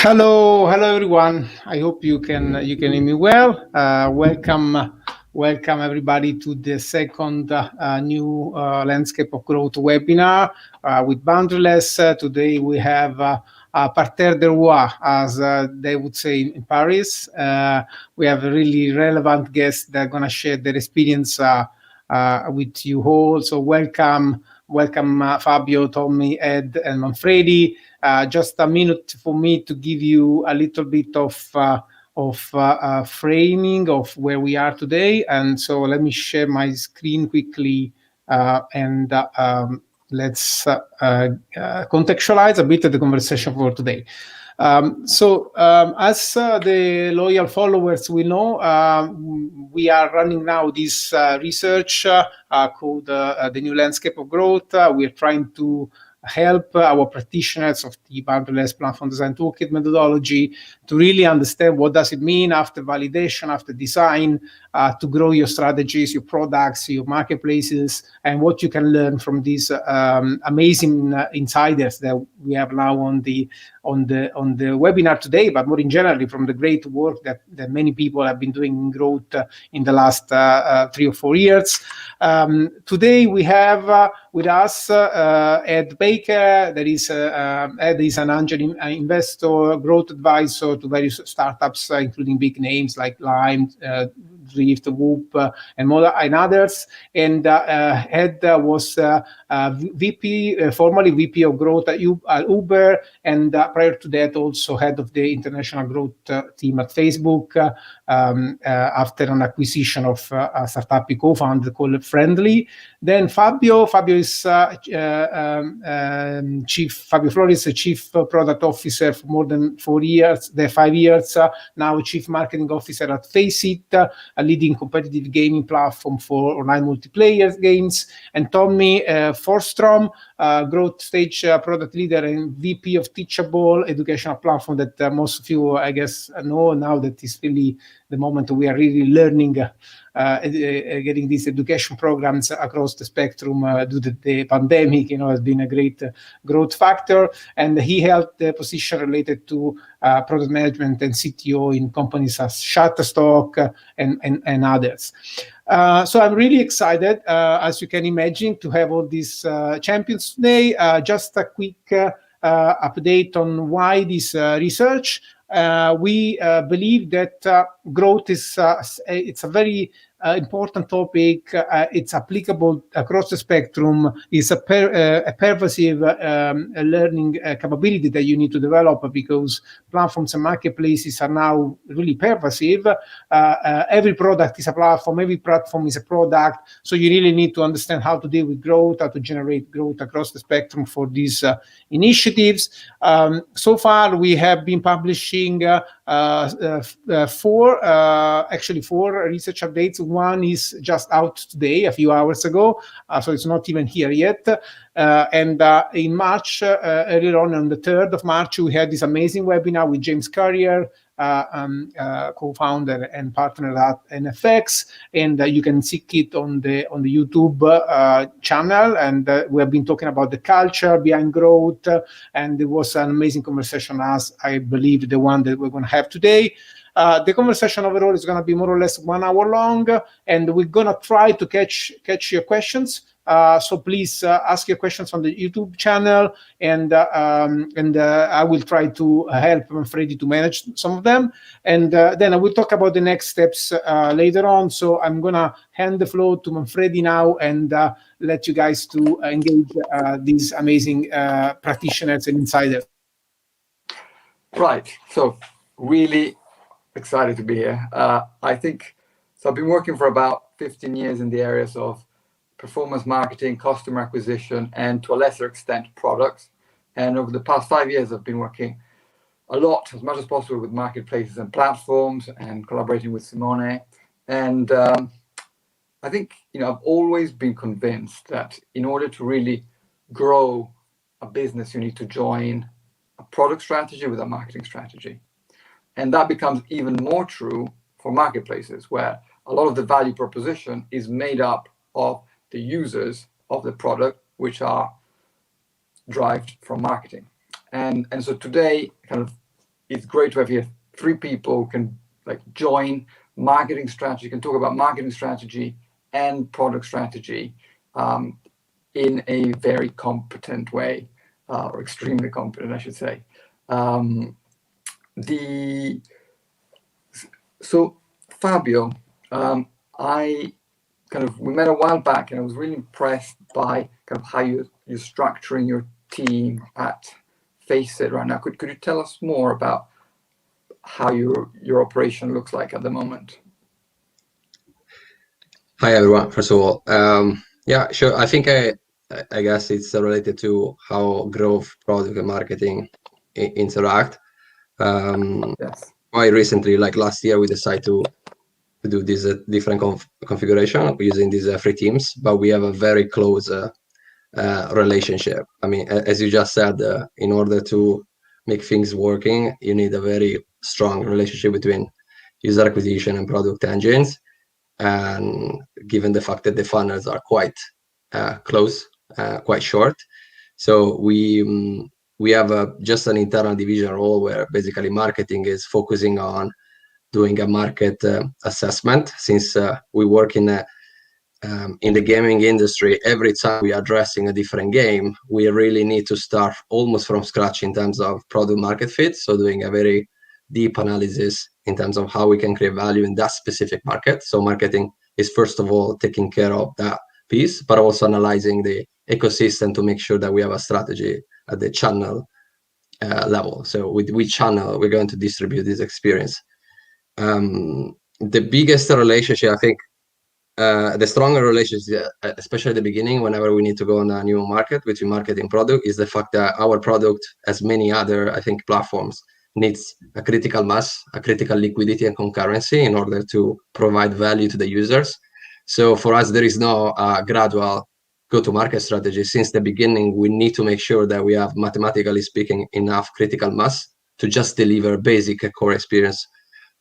Hello everyone. I hope you can hear me well. Welcome everybody to the second new landscape of growth webinar with Boundaryless. Today we have parterre de roi, as they would say in Paris. We have a really relevant guests that are going to share their experience with you all. So welcome Fabio, Tommi, Ed, and Manfredi. Just a minute for me to give you a little bit of framing of where we are today. And so let me share my screen quickly and let's contextualize a bit of the conversation for today. As the loyal followers will know, we are running now this research called the New Landscape of Growth. We are trying to help our practitioners of the boundaryless platform design toolkit methodology to really understand what does it mean after validation, after design, to grow your strategies, your products, your marketplaces, and what you can learn from these amazing insiders that we have now on the webinar today, but more in general from the great work that many people have been doing in growth in the last 3 or 4 years. Today we have with us Ed Baker. Ed is an angel investor, growth advisor to various startups, including big names like Lime, Drift, Whoop, and others. And Ed was formerly VP of growth at Uber, and prior to that also head of the international growth team at Facebook after an acquisition of a startup he co-founded called Friendly. Then Fabio is Fabio Floris, Chief Product Officer for more than 5 years, now Chief Marketing Officer at FACEIT, a leading competitive gaming platform for online multiplayer games. And Tommi Forsström, growth stage product leader and VP of Teachable, educational platform that most of you, I guess, know now that is really the moment we are really learning, getting these education programs across the spectrum due to the pandemic, has been a great growth factor. And he held the position related to product management and CTO in companies as Shutterstock and others. So I'm really excited, as you can imagine, to have all these champions today. Just a quick update on why this research. We believe that growth is it's a very important topic. It's applicable across the spectrum. It's a pervasive learning capability that you need to develop because platforms and marketplaces are now really pervasive. Every product is a platform. Every platform is a product. So you really need to understand how to deal with growth, how to generate growth across the spectrum for these initiatives. So far, we have been publishing 4 research updates. One is just out today, a few hours ago, so it's not even here yet. And in March, earlier on the 3rd of March, we had this amazing webinar with James Currier, co-founder and partner at NFX, and you can see it on the YouTube channel. And we have been talking about the culture behind growth, and it was an amazing conversation, as I believe the one that we're going to have today. The conversation overall is going to be more or less 1 hour long, and we're going to try to catch your questions. So please ask your questions on the YouTube channel, and I will try to help Manfredi to manage some of them. And then I will talk about the next steps later on. So I'm going to hand the floor to Manfredi now and let you guys to engage these amazing practitioners and insiders. Right. So really excited to be here. I've been working for about 15 years in the areas of performance marketing, customer acquisition, and to a lesser extent, products. And over the past 5 years, I've been working a lot, as much as possible, with marketplaces and platforms and collaborating with Simone. And I think, I've always been convinced that in order to really grow a business, you need to join a product strategy with a marketing strategy. And that becomes even more true for marketplaces, where a lot of the value proposition is made up of the users of the product, which are derived from marketing. And so today, kind of it's great to have here 3 people who can like join marketing strategy, can talk about marketing strategy and product strategy in a very competent way, or extremely competent, I should say. So Fabio, we met a while back, and I was really impressed by kind of how you're structuring your team at FACEIT right now. Could you tell us more about how your operation looks like at the moment? Hi everyone. First of all, yeah, sure. I think I guess it's related to how growth, product, and marketing interact. Yes. Quite recently, like last year, we decided to do this different configuration using these 3 teams, but we have a very close relationship. I mean, as you just said, in order to make things working, you need a very strong relationship between user acquisition and product engines. And given the fact that the funnels are quite close, quite short, so we have just an internal division role where basically marketing is focusing on doing a market assessment. Since we work in the gaming industry, every time we are addressing a different game, we really need to start almost from scratch in terms of product market fit. So doing a very deep analysis in terms of how we can create value in that specific market. So marketing is first of all taking care of that piece, but also analyzing the ecosystem to make sure that we have a strategy at the channel level. So with which channel we're going to distribute this experience. The biggest relationship, I think, the stronger relationship, especially at the beginning, whenever we need to go on a new market between market and product, is the fact that our product, as many other, I think, platforms, needs a critical mass, a critical liquidity and concurrency in order to provide value to the users. So for us, there is no gradual go-to-market strategy. Since the beginning, we need to make sure that we have, mathematically speaking, enough critical mass to just deliver basic core experience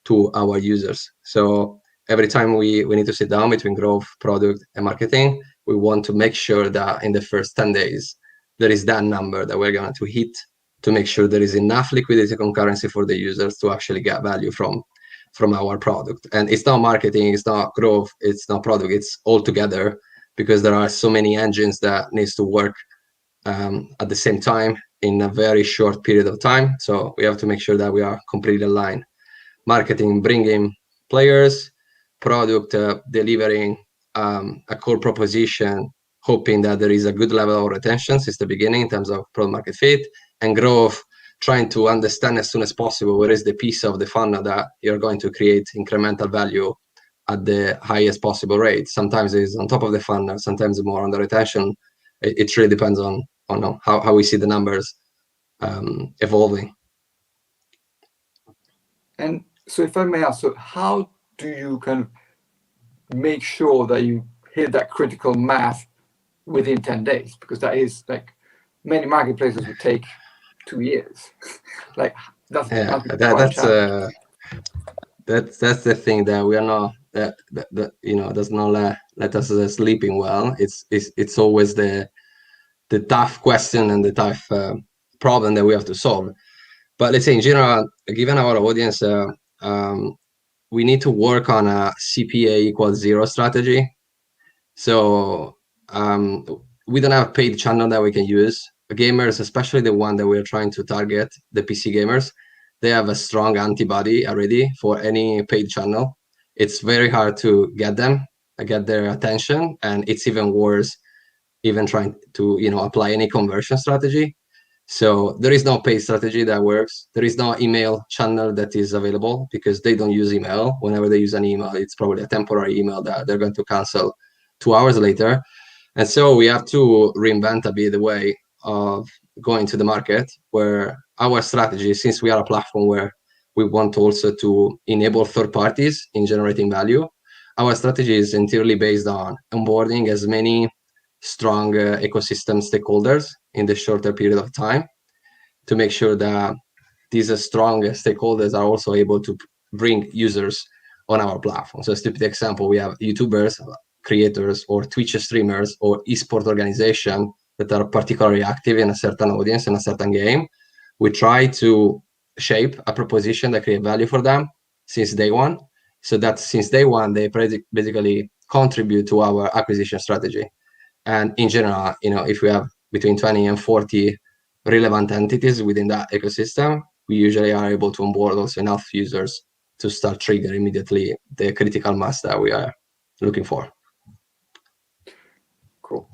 to our users. So every time we need to sit down between growth, product, and marketing, we want to make sure that in the first 10 days, there is that number that we're going to hit to make sure there is enough liquidity concurrency for the users to actually get value from our product. And it's not marketing, it's not growth, it's not product, it's all together, because there are so many engines that needs to work at the same time in a very short period of time. So we have to make sure that we are completely aligned. Marketing bringing players, product delivering a core proposition, hoping that there is a good level of retention since the beginning in terms of product market fit, and growth, trying to understand as soon as possible where is the piece of the funnel that you're going to create incremental value at the highest possible rate. Sometimes it's on top of the funnel, sometimes more on the retention. It really depends on how we see the numbers evolving. And so if I may ask, so how do you kind of make sure that you hit that critical mass within 10 days? Because that is like many marketplaces would take 2 years. Like that's the thing that we are not that does not let us sleeping well. It's always the tough question and the tough problem that we have to solve. But let's say in general, given our audience, we need to work on a CPA equals 0 strategy. So we don't have a paid channel that we can use. Gamers, especially the one that we're trying to target, the PC gamers, they have a strong antibody already for any paid channel. It's very hard to get their attention, and it's even worse even trying to apply any conversion strategy. So there is no paid strategy that works. There is no email channel that is available because they don't use email. Whenever they use an email, it's probably a temporary email that they're going to cancel 2 hours later. And so we have to reinvent a bit the way of going to the market, where our strategy, since we are a platform where we want also to enable third parties in generating value, our strategy is entirely based on onboarding as many strong ecosystem stakeholders in the shorter period of time to make sure that these strong stakeholders are also able to bring users on our platform. So a stupid example, we have YouTubers, creators, or Twitch streamers, or esport organization that are particularly active in a certain audience in a certain game. We try to shape a proposition that create value for them since day one. So that since day one, they basically contribute to our acquisition strategy. And in general, if we have between 20 and 40 relevant entities within that ecosystem, we usually are able to onboard also enough users to start trigger immediately the critical mass that we are looking for. Cool.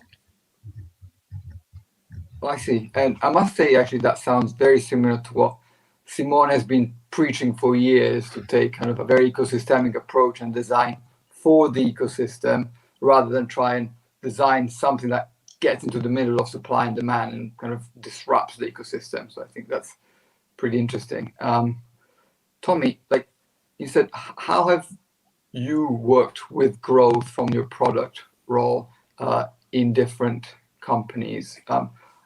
Well, I see. And I must say, actually, that sounds very similar to what Simone has been preaching for years, to take kind of a very ecosystemic approach and design for the ecosystem rather than try and design something that gets into the middle of supply and demand and kind of disrupts the ecosystem. So I think that's pretty interesting. Tommi, like you said, how have you worked with growth from your product role in different companies?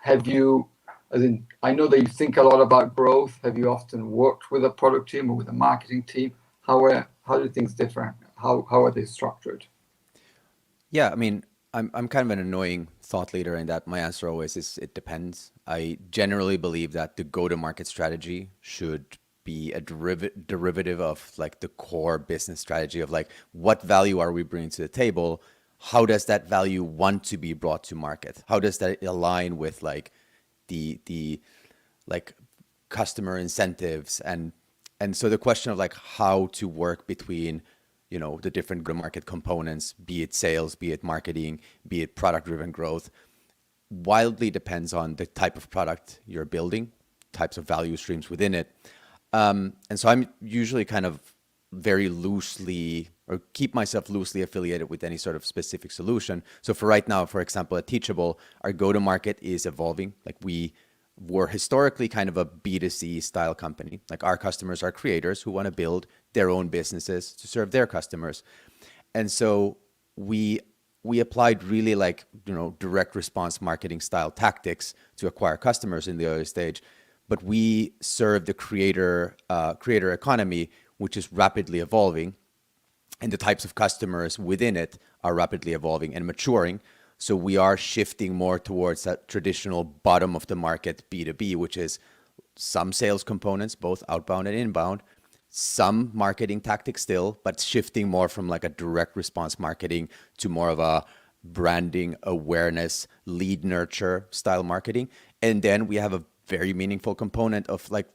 Have you, as in, I know that you think a lot about growth. Have you often worked with a product team or with a marketing team? How do things differ? How are they structured? Yeah, I mean, I'm kind of an annoying thought leader in that my answer always is it depends. I generally believe that the go-to-market strategy should be a derivative of like the core business strategy of like what value are we bringing to the table? How does that value want to be brought to market? How does that align with like the like customer incentives and so the question of like how to work between the different go-to-market components, be it sales, be it marketing, be it product-driven growth, wildly depends on the type of product you're building, types of value streams within it. And so I'm usually kind of very loosely or keep myself loosely affiliated with any sort of specific solution. So for right now, for example, at Teachable, our go-to-market is evolving. Like we were historically kind of a B2C style company. Like our customers are creators who want to build their own businesses to serve their customers. And so we applied really like, direct response marketing style tactics to acquire customers in the early stage. But we serve the creator economy, which is rapidly evolving. And the types of customers within it are rapidly evolving and maturing. So we are shifting more towards that traditional bottom of the market B2B, which is some sales components, both outbound and inbound, some marketing tactics still, but shifting more from like a direct response marketing to more of a branding awareness, lead nurture style marketing. And then we have a very meaningful component of like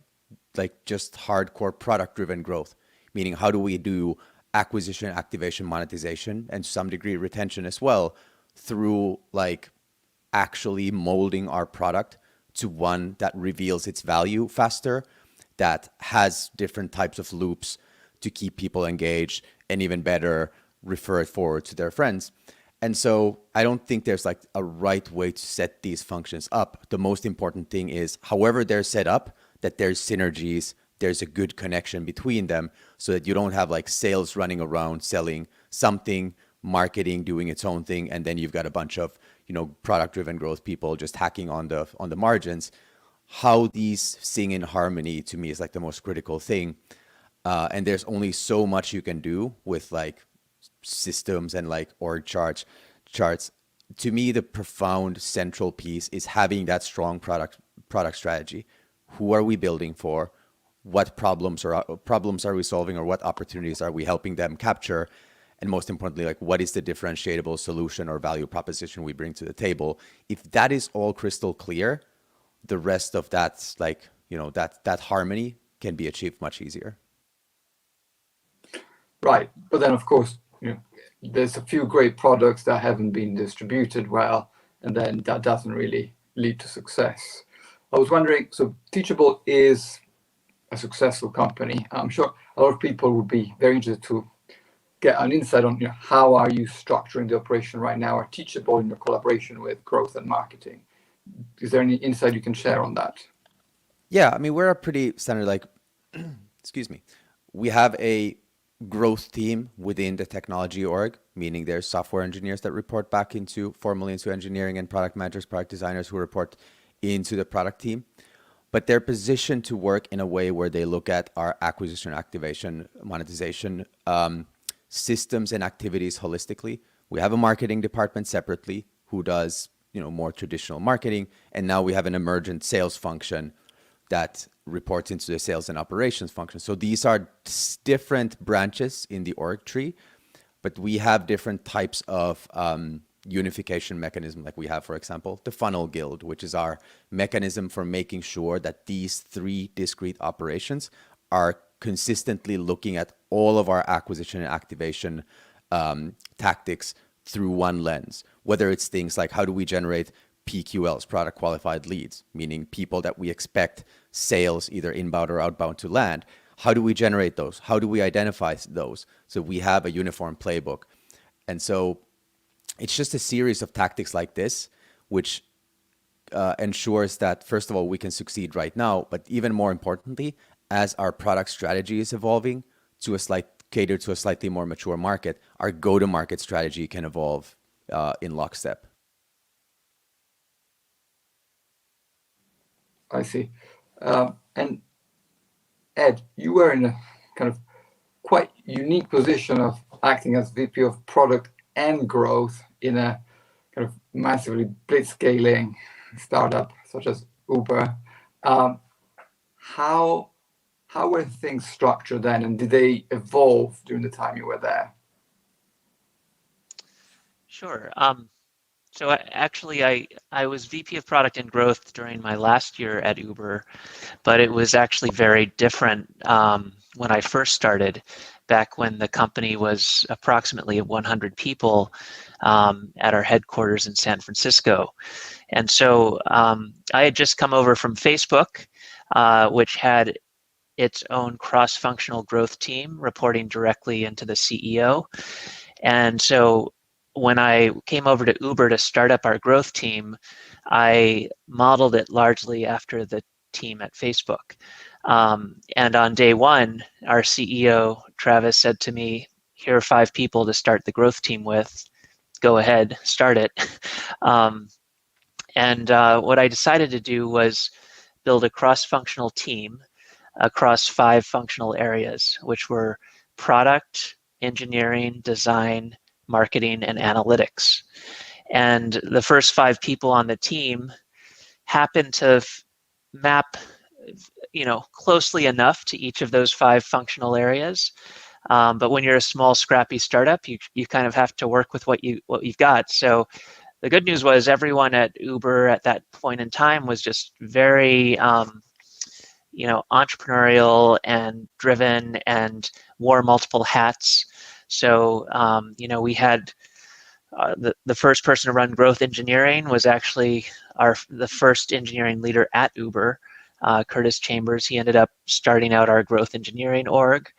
just hardcore product driven growth, meaning how do we do acquisition, activation, monetization, and to some degree retention as well, through like actually molding our product to one that reveals its value faster, that has different types of loops to keep people engaged, and even better, refer it forward to their friends. And so I don't think there's like a right way to set these functions up. The most important thing is however they're set up, that there's synergies, there's a good connection between them so that you don't have like sales running around selling something, marketing doing its own thing, and then you've got a bunch of product driven growth people just hacking on the margins. How these sing in harmony to me is like the most critical thing, and there's only so much you can do with like systems and like org charts. To me, the profound central piece is having that strong product strategy. Who are we building for? What problems are we solving, or what opportunities are we helping them capture? And most importantly, like what is the differentiatable solution or value proposition we bring to the table? If that is all crystal clear, the rest of that's like, that harmony can be achieved much easier. Right. But then of course, there's a few great products that haven't been distributed well, and then that doesn't really lead to success. I was wondering, so Teachable is a successful company. I'm sure a lot of people would be very interested to get an insight on how are you structuring the operation right now at Teachable in your collaboration with growth and marketing. Is there any insight you can share on that? Yeah, I mean, we're a pretty standard, like, excuse me. We have a growth team within the technology org, meaning there's software engineers that report back formally into engineering, and product managers, product designers who report into the product team. But they're positioned to work in a way where they look at our acquisition, activation, monetization systems and activities holistically. We have a marketing department separately who does more traditional marketing, and now we have an emergent sales function that reports into the sales and operations function. So these are different branches in the org tree, but we have different types of unification mechanism. Like we have, for example, the funnel guild, which is our mechanism for making sure that these 3 discrete operations are consistently looking at all of our acquisition and activation tactics through one lens, whether it's things like how do we generate PQLs, product qualified leads, meaning people that we expect sales either inbound or outbound to land. How do we generate those? How do we identify those? So we have a uniform playbook. And so it's just a series of tactics like this, which ensures that, first of all, we can succeed right now, but even more importantly, as our product strategy is evolving to cater to a slightly more mature market, our go-to-market strategy can evolve in lockstep. I see. And Ed, you were in a kind of quite unique position of acting as VP of product and growth in a kind of massively blitzscaling startup such as Uber. How were things structured then, and did they evolve during the time you were there? Sure. So I was VP of Product and Growth during my last year at Uber, but it was actually very different when I first started, back when the company was approximately 100 people at our headquarters in San Francisco. And so I had just come over from Facebook, which had its own cross-functional growth team reporting directly into the CEO. And so when I came over to Uber to start up our growth team, I modeled it largely after the team at Facebook. And on day one, our CEO, Travis, said to me, here are 5 people to start the growth team with. Go ahead, start it. And what I decided to do was build a cross-functional team across 5 functional areas, which were product, engineering, design, marketing, and analytics. And the first 5 people on the team happened to map, closely enough to each of those 5 functional areas. But when you're a small, scrappy startup, you kind of have to work with what you've got. So the good news was everyone at Uber at that point in time was just very entrepreneurial and driven and wore multiple hats. So, we had the first person to run growth engineering was actually the first engineering leader at Uber, Curtis Chambers. He ended up starting out our growth engineering org.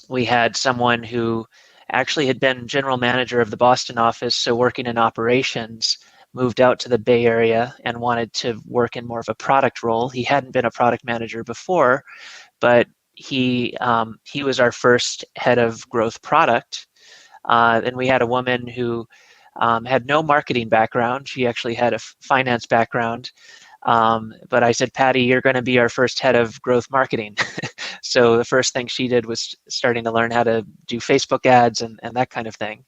We had someone who actually had been general manager of the Boston office, so working in operations, moved out to the Bay Area and wanted to work in more of a product role. He hadn't been a product manager before, but he was our first head of growth product. And we had a woman who had no marketing background. She actually had a finance background. But I said, Patty, you're going to be our first head of growth marketing. So the first thing she did was starting to learn how to do Facebook ads and that kind of thing.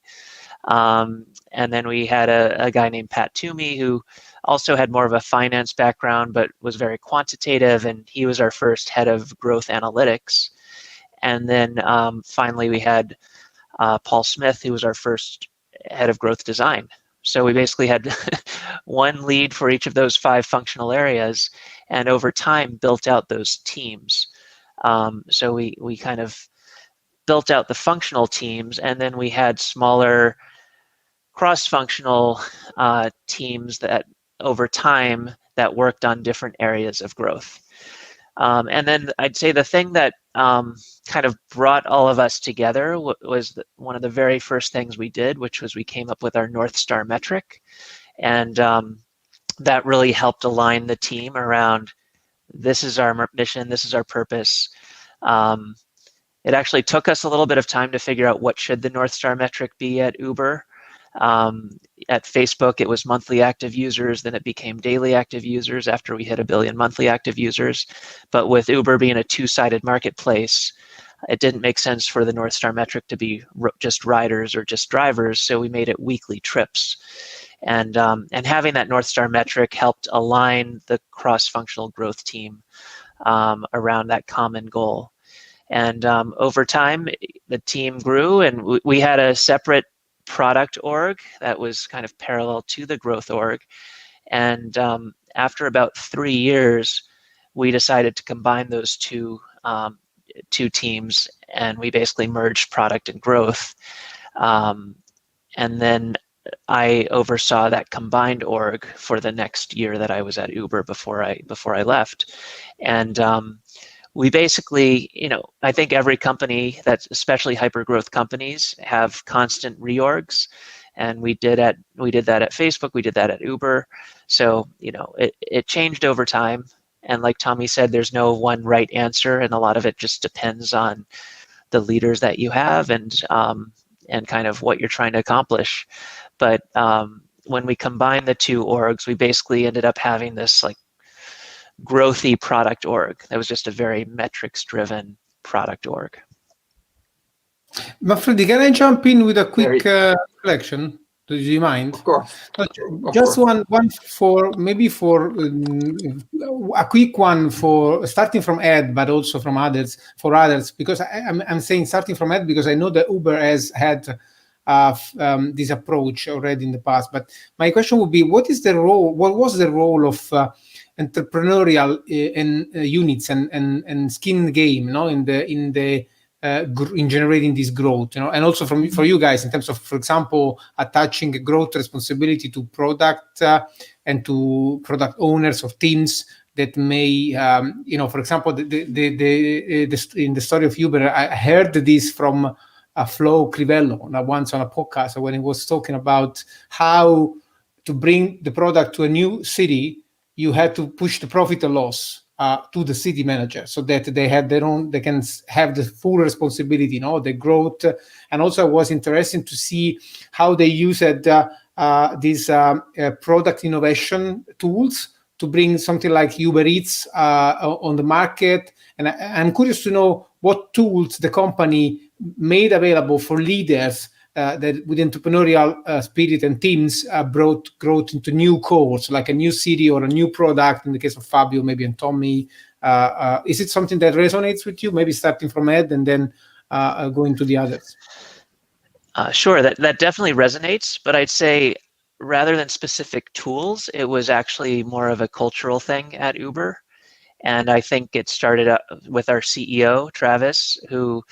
And then we had a guy named Pat Tommi who also had more of a finance background, but was very quantitative, and he was our first head of growth analytics. And then finally we had Paul Smith, who was our first head of growth design. So we basically had one lead for each of those 5 functional areas, and over time built out those teams. So we kind of built out the functional teams, and then we had smaller cross-functional teams that over time that worked on different areas of growth. And then I'd say the thing that kind of brought all of us together was one of the very first things we did, which was we came up with our North Star metric. And that really helped align the team around, this is our mission, this is our purpose. It actually took us a little bit of time to figure out what should the North Star metric be at Uber. At Facebook, it was monthly active users, then it became daily active users after we hit 1 billion monthly active users. But with Uber being a 2-sided marketplace, it didn't make sense for the North Star metric to be just riders or just drivers, so we made it weekly trips. And having that North Star metric helped align the cross-functional growth team around that common goal. And over time, the team grew, and we had a separate product org that was kind of parallel to the growth org. And after about 3 years, we decided to combine those two teams, and we basically merged product and growth. And then I oversaw that combined org for the next year that I was at Uber before I left. And we basically, I think every company, that's especially hyper-growth companies, have constant reorgs. And we did that at Facebook, we did that at Uber. So, it changed over time. And like Tommi said, there's no one right answer, and a lot of it just depends on the leaders that you have and kind of what you're trying to accomplish. But when we combined the two orgs, we basically ended up having this like growthy product org. That was just a very metrics-driven product org. Manfredi, can I jump in with a quick reflection? Do you mind? Of course. Just one for a quick one for starting from Ed, but also from others, because I'm saying starting from Ed because I know that Uber has had this approach already in the past. But my question would be, what was the role of entrepreneurial units and skin in the game, in generating this growth, and also for you guys in terms of, for example, attaching growth responsibility to product and to product owners of teams that may, for example, in the story of Uber, I heard this from Flo Crivello once on a podcast when he was talking about how to bring the product to a new city. You had to push the profit and loss to the city manager so that they can have the full responsibility, the growth. And also it was interesting to see how they used these product innovation tools to bring something like Uber Eats on the market. And I'm curious to know what tools the company made available for leaders that with entrepreneurial spirit and teams brought growth into new cores, like a new city or a new product. In the case of Fabio, maybe, and Tommi, is it something that resonates with you? Maybe starting from Ed and then going to the others. Sure, that definitely resonates. But I'd say rather than specific tools, it was actually more of a cultural thing at Uber. And I think it started with our CEO, Travis, who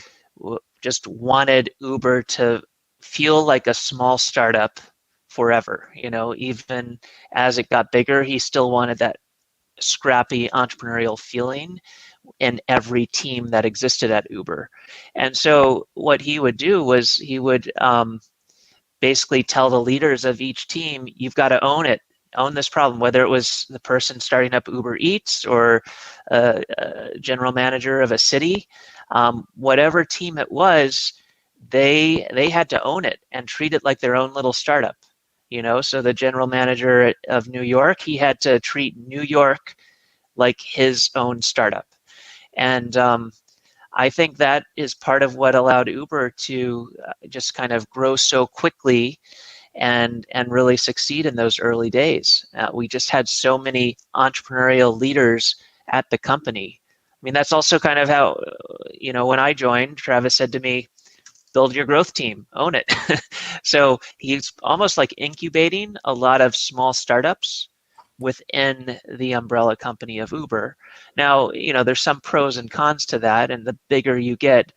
just wanted Uber to feel like a small startup forever. Even as it got bigger, he still wanted that scrappy entrepreneurial feeling in every team that existed at Uber. And so what he would do was he would basically tell the leaders of each team, you've got to own this problem, whether it was the person starting up Uber Eats or a general manager of a city, whatever team it was, they had to own it and treat it like their own little startup. So the general manager of New York, he had to treat New York like his own startup. And I think that is part of what allowed Uber to just kind of grow so quickly and really succeed in those early days. We just had so many entrepreneurial leaders at the company. I mean, that's also kind of how, when I joined, Travis said to me, build your growth team, own it. So he's almost like incubating a lot of small startups within the umbrella company of Uber. Now, there's some pros and cons to that, and the bigger you get,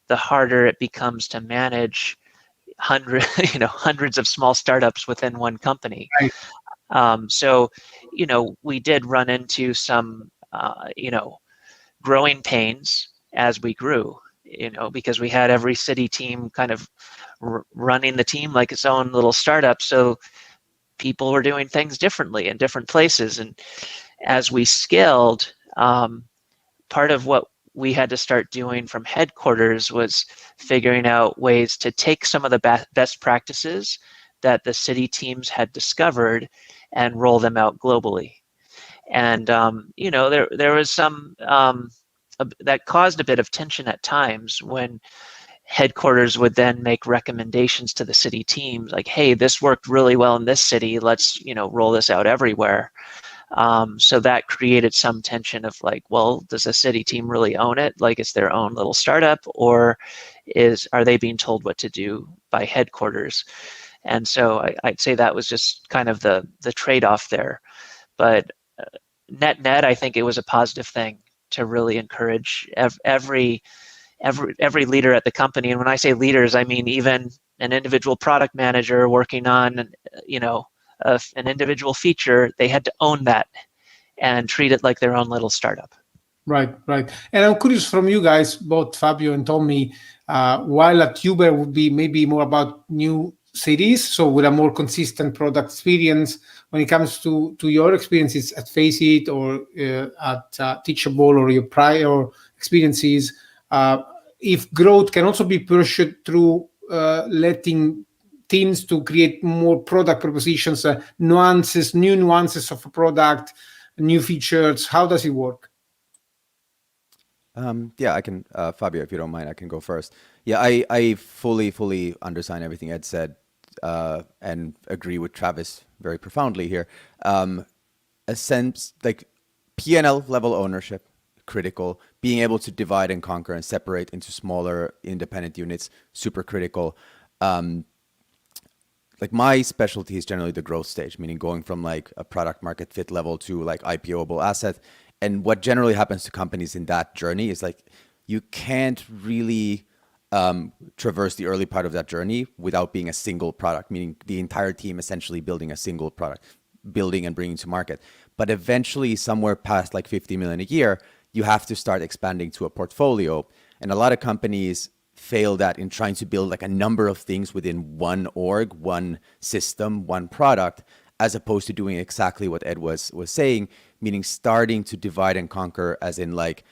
the harder it becomes to manage hundreds of small startups within one company. Right. So, we did run into some, growing pains as we grew, because we had every city team kind of running the team like its own little startup. So people were doing things differently in different places. And as we scaled, part of what we had to start doing from headquarters was figuring out ways to take some of the best practices that the city teams had discovered and roll them out globally. And, there was some that caused a bit of tension at times when headquarters would then make recommendations to the city teams, like, hey, this worked really well in this city, let's, you know, roll this out everywhere. So that created some tension of like, well, does the city team really own it? Like it's their own little startup, or are they being told what to do by headquarters? And so I'd say that was just kind of the trade-off there. But net, I think it was a positive thing to really encourage every leader at the company. And when I say leaders, I mean even an individual product manager working on, you know, an individual feature. They had to own that and treat it like their own little startup. Right. And I'm curious from you guys, both Fabio and Tommi, while at Uber would be maybe more about new cities, so with a more consistent product experience. When it comes to your experiences at FACEIT or at Teachable or your prior experiences, if growth can also be pursued through letting teams to create more product propositions, new nuances of a product, new features, how does it work? Yeah, I can, Fabio, if you don't mind, I can go first. Yeah, I fully understand everything Ed said and agree with Travis very profoundly here. A sense like P&L level ownership, critical. Being able to divide and conquer and separate into smaller independent units, super critical. Like my specialty is generally the growth stage, meaning going from like a product market fit level to like IPOable asset. And what generally happens to companies in that journey is like you can't really traverse the early part of that journey without being a single product, meaning the entire team essentially building a single product, building and bringing to market. But eventually somewhere past like 50 million a year, you have to start expanding to a portfolio. And a lot of companies fail that in trying to build like a number of things within one org, one system, one product, as opposed to doing exactly what Ed was saying, meaning starting to divide and conquer as in like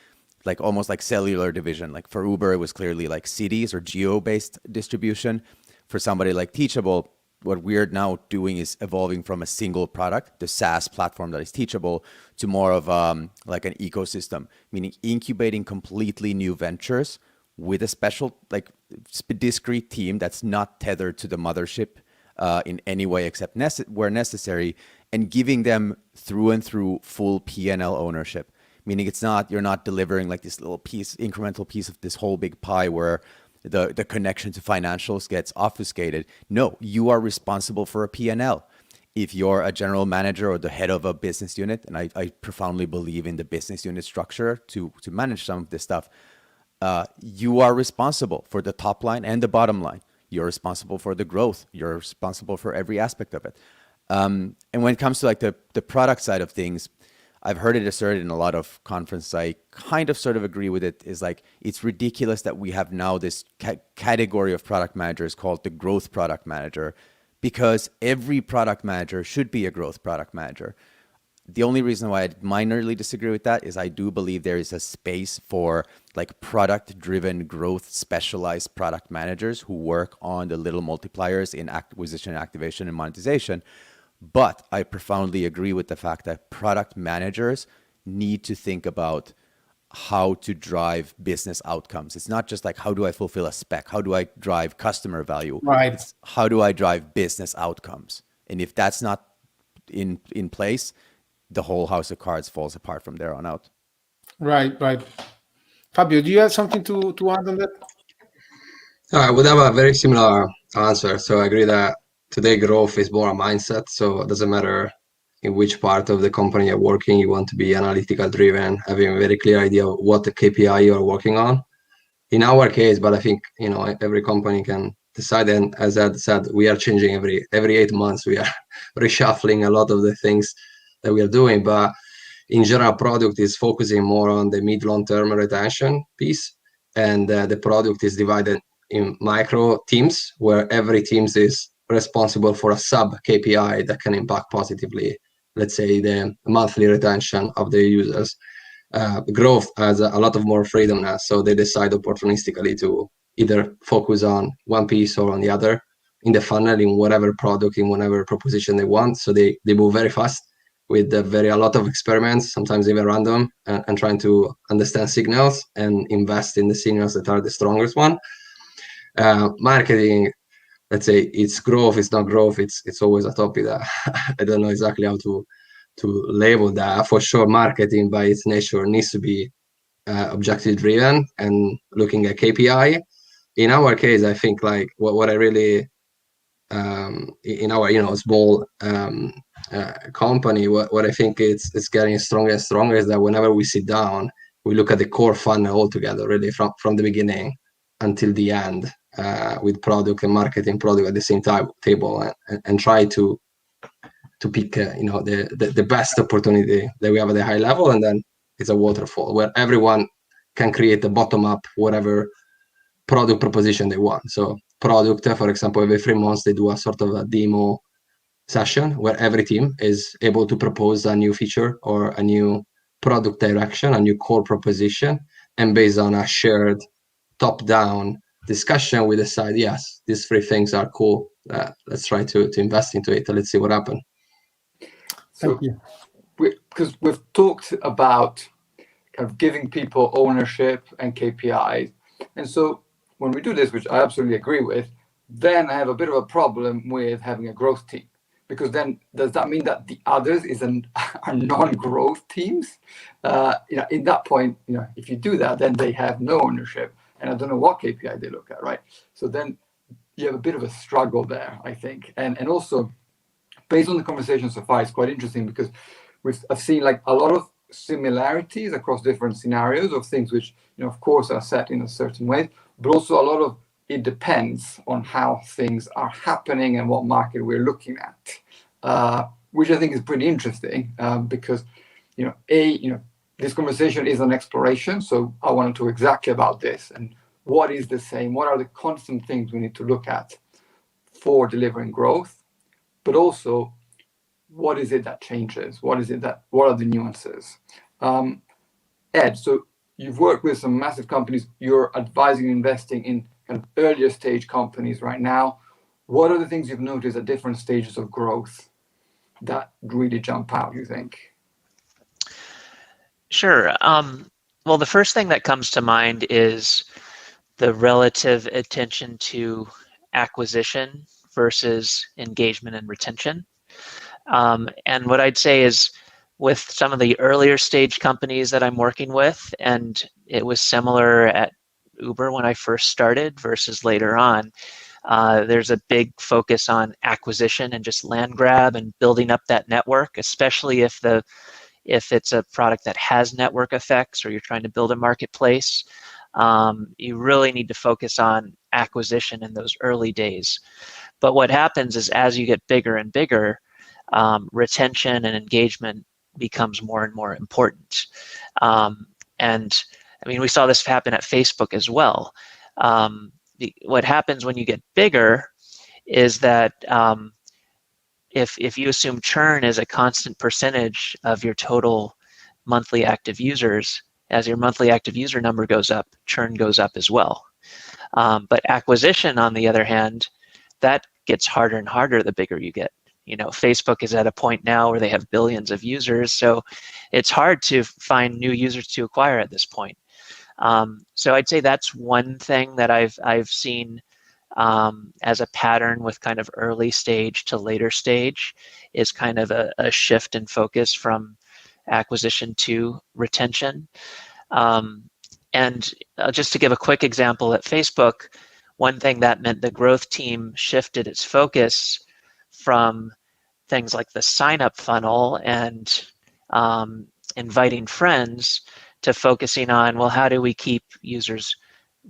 almost like cellular division. Like for Uber, it was clearly like cities or geo-based distribution. For somebody like Teachable, what we're now doing is evolving from a single product, the SaaS platform that is Teachable, to more of like an ecosystem, meaning incubating completely new ventures with a special, like discrete team that's not tethered to the mothership in any way except where necessary, and giving them through and through full P&L ownership. Meaning you're not delivering like this little piece, incremental piece of this whole big pie where the connection to financials gets obfuscated. No, you are responsible for a P&L. If you're a general manager or the head of a business unit, and I profoundly believe in the business unit structure to manage some of this stuff, you are responsible for the top line and the bottom line. You're responsible for the growth. You're responsible for every aspect of it. And when it comes to like the product side of things, I've heard it asserted in a lot of conferences. I kind of sort of agree with it. Is like, it's ridiculous that we have now this category of product managers called the growth product manager, because every product manager should be a growth product manager. The only reason why I minorly disagree with that is I do believe there is a space for like product-driven growth specialized product managers who work on the little multipliers in acquisition, activation, and monetization. But I profoundly agree with the fact that product managers need to think about how to drive business outcomes. It's not just like, how do I fulfill a spec? How do I drive customer value? Right. It's how do I drive business outcomes? And if that's not in place, the whole house of cards falls apart from there on out. Right. Fabio, do you have something to add on that? I would have a very similar answer. So I agree that today growth is more a mindset. So it doesn't matter in which part of the company you're working, you want to be analytical driven, having a very clear idea of what the KPI you're working on. In our case, but I think, every company can decide. And as Ed said, we are changing every 8 months. We are reshuffling a lot of the things that we are doing. But in general, product is focusing more on the mid-long-term retention piece. And the product is divided in micro teams where every team is responsible for a sub KPI that can impact positively, let's say, the monthly retention of the users. Growth has a lot of more freedom now, so they decide opportunistically to either focus on one piece or on the other in the funnel, in whatever product, in whatever proposition they want. So they move very fast with a lot of experiments, sometimes even random, and trying to understand signals and invest in the signals that are the strongest one. Marketing, let's say it's growth, it's not growth, it's always a topic that I don't know exactly how to label that. For sure, marketing by its nature needs to be objective driven and looking at KPI. In our case, I think like what I really in our small company, what I think it's getting stronger and stronger is that whenever we sit down, we look at the core funnel altogether, really from the beginning until the end, with product and marketing, product at the same table, and try to pick the best opportunity that we have at the high level, and then it's a waterfall where everyone can create the bottom up whatever product proposition they want. So product, for example, every 3 months they do a sort of a demo session where every team is able to propose a new feature or a new product direction, a new core proposition, and based on a shared top-down discussion, we decide, yes, these 3 things are cool. Let's try to invest into it. Let's see what happens. Thank you. Because we've talked about kind of giving people ownership and KPIs, and so when we do this, which I absolutely agree with, then I have a bit of a problem with having a growth team, because then does that mean that the others are non-growth teams? In that point, if you do that, then they have no ownership, and I don't know what KPI they look at, right? So then you have a bit of a struggle there, I think, and also based on the conversation so far, it's quite interesting because I've seen like a lot of similarities across different scenarios of things which, of course, are set in a certain way, but also a lot of it depends on how things are happening and what market we're looking at, which I think is pretty interesting because, this conversation is an exploration. So I want to talk exactly about this and what is the same, what are the constant things we need to look at for delivering growth, but also what is it that changes? What are the nuances? Ed, so you've worked with some massive companies. You're advising and investing in kind of earlier stage companies right now. What are the things you've noticed at different stages of growth that really jump out, you think? Sure. Well, the first thing that comes to mind is the relative attention to acquisition versus engagement and retention. And what I'd say is with some of the earlier stage companies that I'm working with, and it was similar at Uber when I first started versus later on, there's a big focus on acquisition and just land grab and building up that network, especially if it's a product that has network effects or you're trying to build a marketplace. You really need to focus on acquisition in those early days. But what happens is as you get bigger and bigger, retention and engagement becomes more and more important. And I mean, we saw this happen at Facebook as well. What happens when you get bigger is that if you assume churn is a constant percentage of your total monthly active users, as your monthly active user number goes up, churn goes up as well. But acquisition, on the other hand, that gets harder and harder the bigger you get. Facebook is at a point now where they have billions of users, so it's hard to find new users to acquire at this point. So I'd say that's one thing that I've seen as a pattern with kind of early stage to later stage is kind of a shift in focus from acquisition to retention. And just to give a quick example at Facebook, one thing that meant the growth team shifted its focus from things like the sign-up funnel and inviting friends to focusing on, well, how do we keep users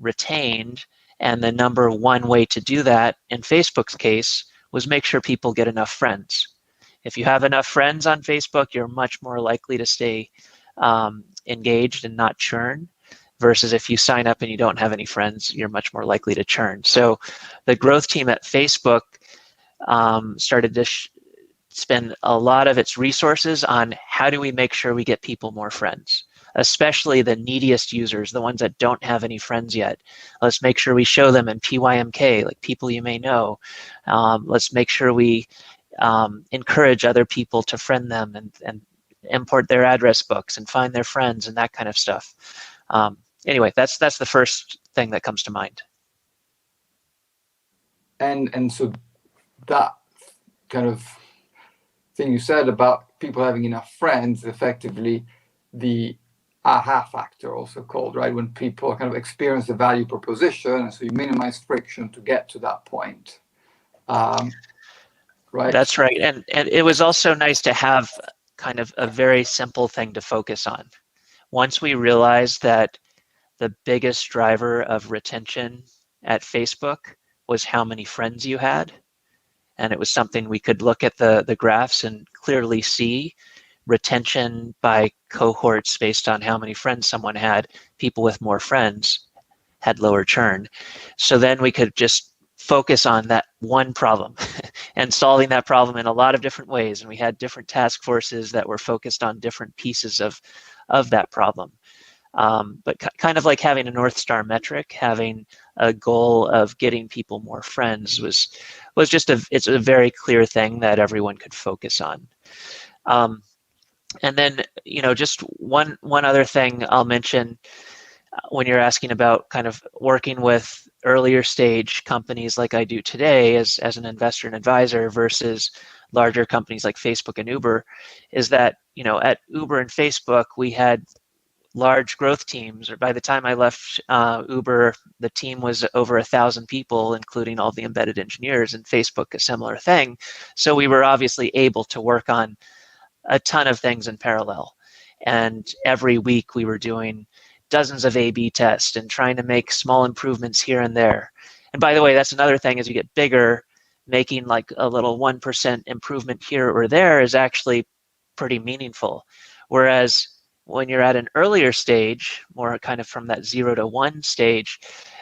retained? And the number one way to do that in Facebook's case was make sure people get enough friends. If you have enough friends on Facebook, you're much more likely to stay engaged and not churn, versus if you sign up and you don't have any friends, you're much more likely to churn. So the growth team at Facebook started to spend a lot of its resources on how do we make sure we get people more friends, especially the neediest users, the ones that don't have any friends yet. Let's make sure we show them in PYMK, like people you may know. Let's make sure we encourage other people to friend them and import their address books and find their friends and that kind of stuff. Anyway, that's the first thing that comes to mind. and so that kind of thing you said about people having enough friends, effectively the aha factor, also called, right? When people kind of experience the value proposition, and so you minimize friction to get to that point. Right? That's right. And it was also nice to have kind of a very simple thing to focus on. Once we realized that the biggest driver of retention at Facebook was how many friends you had, and it was something we could look at the graphs and clearly see retention by cohorts based on how many friends someone had. People with more friends had lower churn. So then we could just focus on that one problem and solving that problem in a lot of different ways. And we had different task forces that were focused on different pieces of that problem. But kind of like having a North Star metric, having a goal of getting people more friends was just it's a very clear thing that everyone could focus on. And then, just one other thing I'll mention when you're asking about kind of working with earlier stage companies like I do today as an investor and advisor versus larger companies like Facebook and Uber, is that, at Uber and Facebook, we had large growth teams, or by the time I left Uber, the team was over 1,000 people, including all the embedded engineers, and Facebook, a similar thing. So we were obviously able to work on a ton of things in parallel. And every week we were doing dozens of A/B tests and trying to make small improvements here and there. And by the way, that's another thing, as you get bigger, making like a little 1% improvement here or there is actually pretty meaningful. Whereas when you're at an earlier stage, more kind of from that 0 to 1 stage,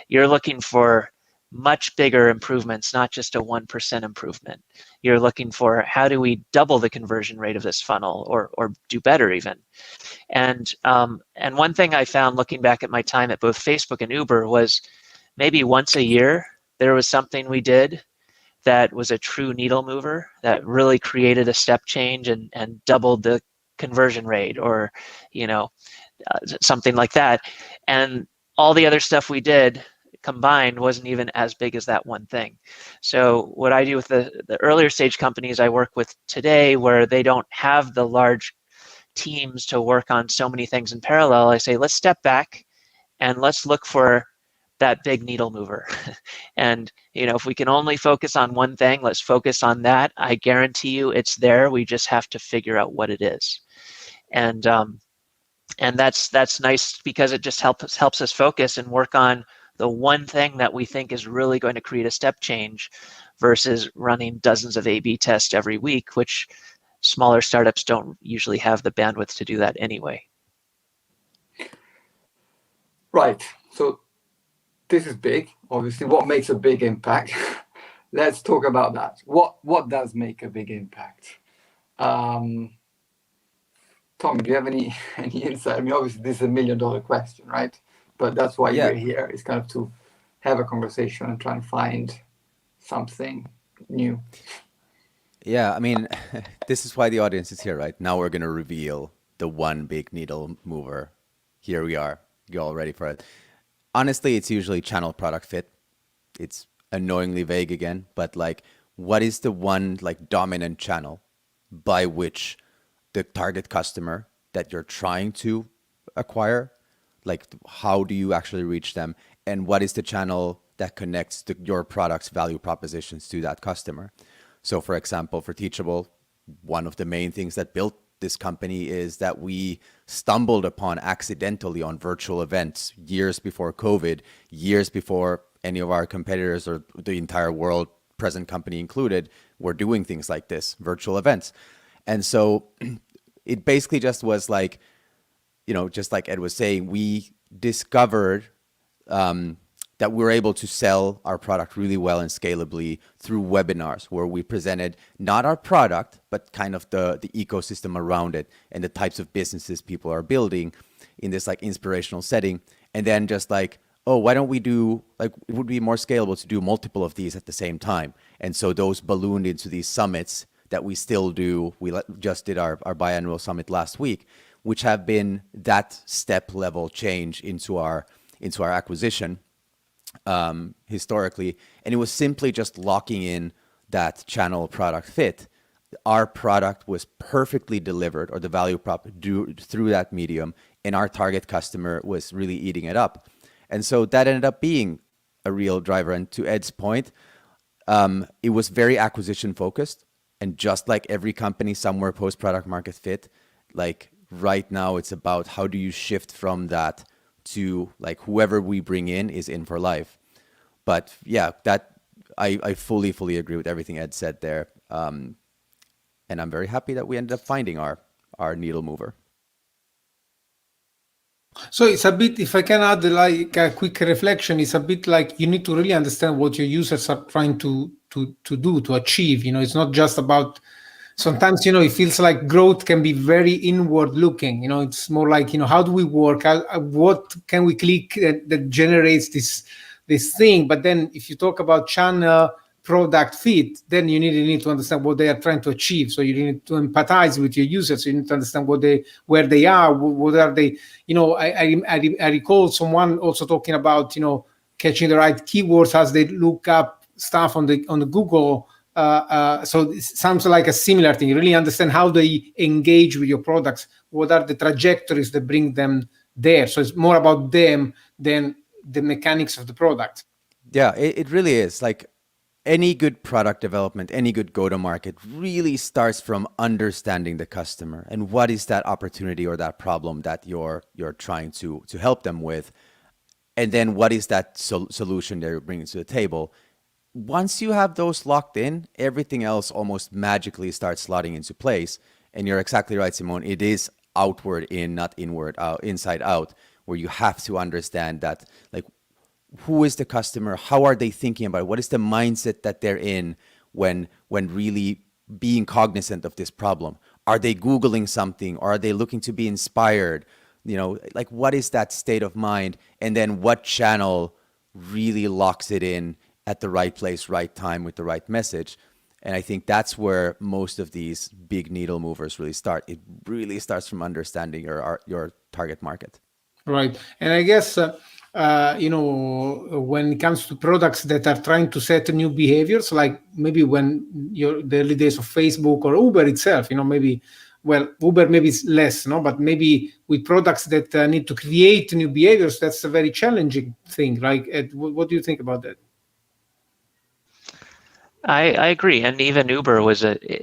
you're looking for much bigger improvements, not just a 1% improvement. You're looking for, how do we double the conversion rate of this funnel, or do better even? And one thing I found looking back at my time at both Facebook and Uber was maybe once a year there was something we did that was a true needle mover that really created a step change and doubled the conversion rate, or something like that. And all the other stuff we did combined wasn't even as big as that one thing. So what I do with the earlier stage companies I work with today, where they don't have the large teams to work on so many things in parallel, I say, let's step back and let's look for that big needle mover. And if we can only focus on one thing, let's focus on that. I guarantee you it's there. We just have to figure out what it is. And that's nice, because it just helps us focus and work on the one thing that we think is really going to create a step change, versus running dozens of A/B tests every week, which smaller startups don't usually have the bandwidth to do that anyway. Right. So this is big, obviously. What makes a big impact? Let's talk about that. What does make a big impact? Tommi, do you have any insight? I mean, obviously this is $1 million question, right? But that's why we're here, is kind of to have a conversation and try and find something new. Yeah, I mean, this is why the audience is here, right? Now we're going to reveal the one big needle mover. Here we are. You're all ready for it. Honestly, it's usually channel product fit. It's annoyingly vague again, but like, what is the one like dominant channel by which the target customer that you're trying to acquire, like how do you actually reach them? And what is the channel that connects your product's value propositions to that customer? So for example, for Teachable, one of the main things that built this company is that we stumbled upon accidentally on virtual events years before COVID, years before any of our competitors or the entire world, present company included, were doing things like this, virtual events. And so it basically just was like, just like Ed was saying, we discovered that we're able to sell our product really well and scalably through webinars, where we presented not our product, but kind of the ecosystem around it and the types of businesses people are building in this like inspirational setting. And then just like, oh, why don't we do, like, it would be more scalable to do multiple of these at the same time. And so those ballooned into these summits that we still do. We just did our biannual summit last week, which have been that step level change into our acquisition. historically, and it was simply just locking in that channel product fit. Our product was perfectly delivered, or the value prop through that medium, and our target customer was really eating it up. And so that ended up being a real driver. And to Ed's point, it was very acquisition focused. And just like every company somewhere post product market fit, like right now it's about how do you shift from that to like whoever we bring in is in for life. But yeah, that I fully agree with everything Ed said there. And I'm very happy that we ended up finding our needle mover. So it's a bit, if I can add like a quick reflection, it's a bit like you need to really understand what your users are trying to do, to achieve. It's not just about, sometimes, it feels like growth can be very inward looking. It's more like, how do we work? What can we click that generates this thing? But then if you talk about channel product fit, then you need to understand what they are trying to achieve. So you need to empathize with your users. You need to understand where they are, what are they. I recall someone also talking about catching the right keywords as they look up stuff on the Google. So it sounds like a similar thing. You really understand how they engage with your products. What are the trajectories that bring them there? So it's more about them than the mechanics of the product. Yeah, it really is. Like any good product development, any good go-to-market really starts from understanding the customer and what is that opportunity or that problem that you're trying to help them with, and then what is that solution they're bringing to the table. Once you have those locked in, everything else almost magically starts slotting into place. And you're exactly right, Simone. It is outward in, not inward out, inside out, where you have to understand that, like, who is the customer? How are they thinking about it? What is the mindset that they're in when really being cognizant of this problem? Are they Googling something, or are they looking to be inspired? Like what is that state of mind? And then what channel really locks it in at the right place, right time, with the right message? And I think that's where most of these big needle movers really start. It really starts from understanding your target market. Right. And I guess, when it comes to products that are trying to set new behaviors, like maybe when the early days of Facebook or Uber itself, Uber maybe is less, but maybe with products that need to create new behaviors, that's a very challenging thing. Like, Ed, what do you think about that? I agree. And even Uber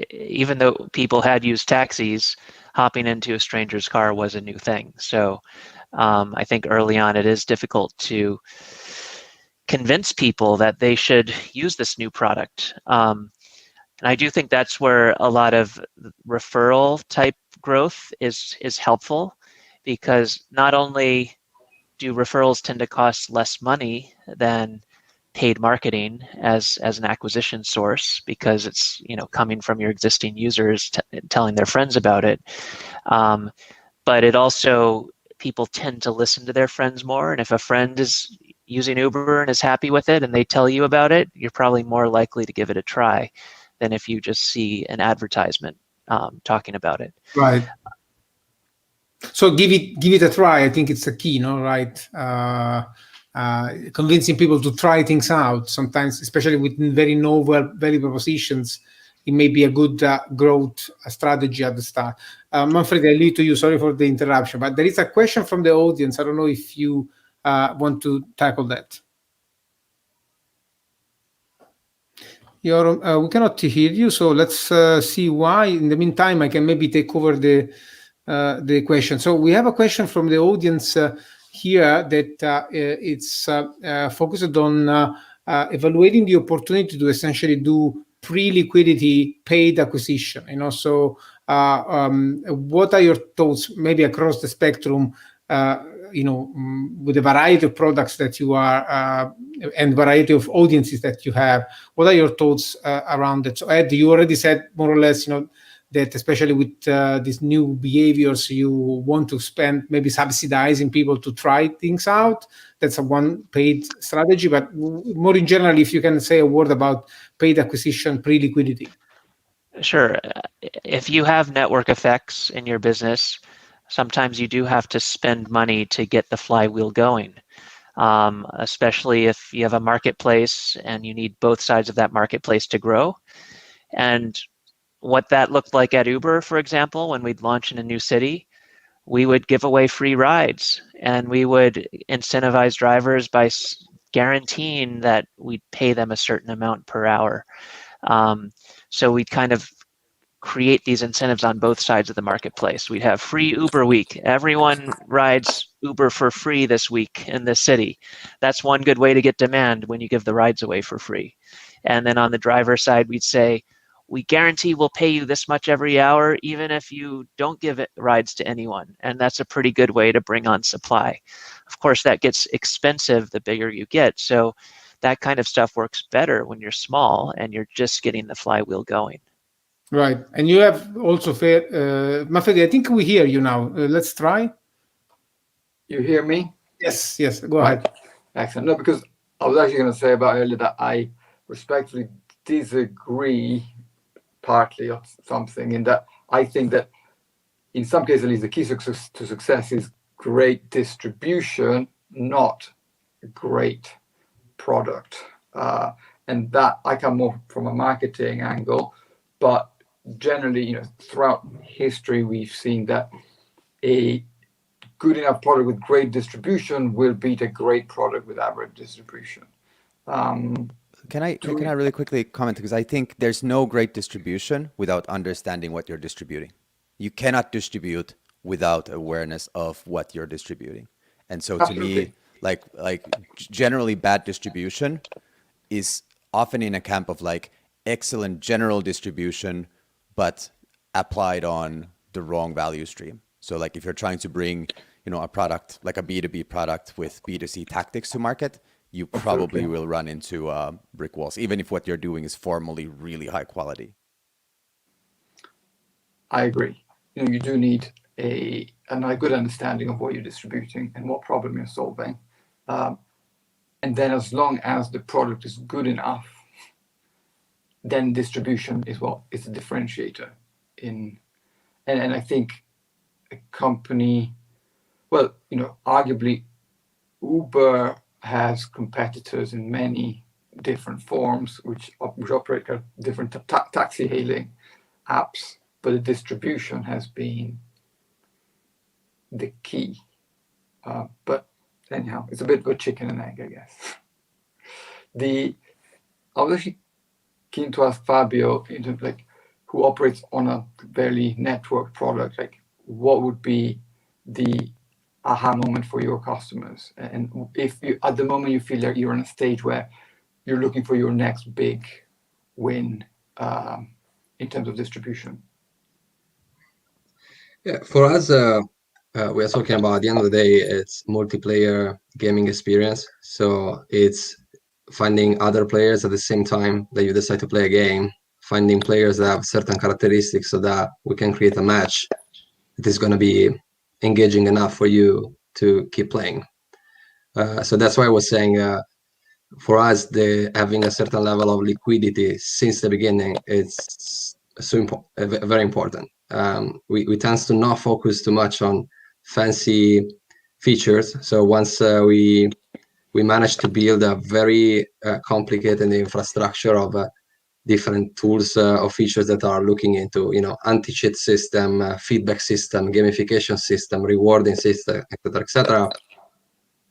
even though people had used taxis, hopping into a stranger's car was a new thing. So I think early on it is difficult to convince people that they should use this new product. And I do think that's where a lot of referral type growth is helpful, because not only do referrals tend to cost less money than paid marketing as an acquisition source, because it's coming from your existing users telling their friends about it, but it also, people tend to listen to their friends more. And if a friend is using Uber and is happy with it and they tell you about it, you're probably more likely to give it a try than if you just see an advertisement talking about it. Right. So give it a try. I think it's a key, right? Convincing people to try things out. Sometimes, especially with very novel value propositions, it may be a good growth strategy at the start. Manfredi, I leave to you. Sorry for the interruption, but there is a question from the audience. I don't know if you want to tackle that. We cannot hear you, so let's see why. In the meantime, I can maybe take over the question. So we have a question from the audience here that it's focused on evaluating the opportunity to essentially do pre-liquidity paid acquisition. So what are your thoughts, maybe across the spectrum, with a variety of products that you are and variety of audiences that you have? What are your thoughts around it? So Ed, you already said more or less, that especially with these new behaviors, you want to spend maybe subsidizing people to try things out. That's a one paid strategy, but more in general, if you can say a word about paid acquisition, pre-liquidity. Sure. If you have network effects in your business, sometimes you do have to spend money to get the flywheel going. especially if you have a marketplace and you need both sides of that marketplace to grow. And what that looked like at Uber, for example, when we'd launch in a new city, we would give away free rides, and we would incentivize drivers by guaranteeing that we'd pay them a certain amount per hour. So we'd kind of create these incentives on both sides of the marketplace. We'd have free Uber week. Everyone rides Uber for free this week in this city. That's one good way to get demand, when you give the rides away for free. And then on the driver side, we'd say, we guarantee we'll pay you this much every hour, even if you don't give it rides to anyone. And that's a pretty good way to bring on supply. Of course, that gets expensive the bigger you get. So that kind of stuff works better when you're small and you're just getting the flywheel going. Right. And you have also Manfredi, I think we hear you now. Let's try. You hear me? Yes, go ahead. Excellent. No, because I was actually going to say about earlier that I respectfully disagree partly of something, in that I think that in some cases, at least, the key to success is great distribution, not great product. And that I come more from a marketing angle, but generally, throughout history, we've seen that a good enough product with great distribution will beat a great product with average distribution. Can I really quickly comment? Because I think there's no great distribution without understanding what you're distributing. You cannot distribute without awareness of what you're distributing. And so to me, like generally bad distribution is often in a camp of like excellent general distribution, but applied on the wrong value stream. So like if you're trying to bring, a product like a B2B product with B2C tactics to market, you probably will run into brick walls, even if what you're doing is formally really high quality. I agree. You do need a good understanding of what you're distributing and what problem you're solving. And then as long as the product is good enough, then distribution is it's a differentiator. And I think a company, arguably Uber has competitors in many different forms, which operate different taxi hailing apps, but the distribution has been the key. But anyhow, it's a bit of a chicken and egg, I guess. I was actually keen to ask Fabio, who operates on a very network product, what would be the aha moment for your customers, and if you, at the moment, you feel that you're on a stage where you're looking for your next big win in terms of distribution. Yeah, for us, we are talking about, at the end of the day, it's multiplayer gaming experience. So it's finding other players at the same time that you decide to play a game, finding players that have certain characteristics so that we can create a match that is going to be engaging enough for you to keep playing. So that's why I was saying, for us, having a certain level of liquidity since the beginning, it's very important. We tend to not focus too much on fancy features. So once we managed to build a very complicated infrastructure of different tools or features that are looking into, anti-cheat system, feedback system, gamification system, rewarding system, etc.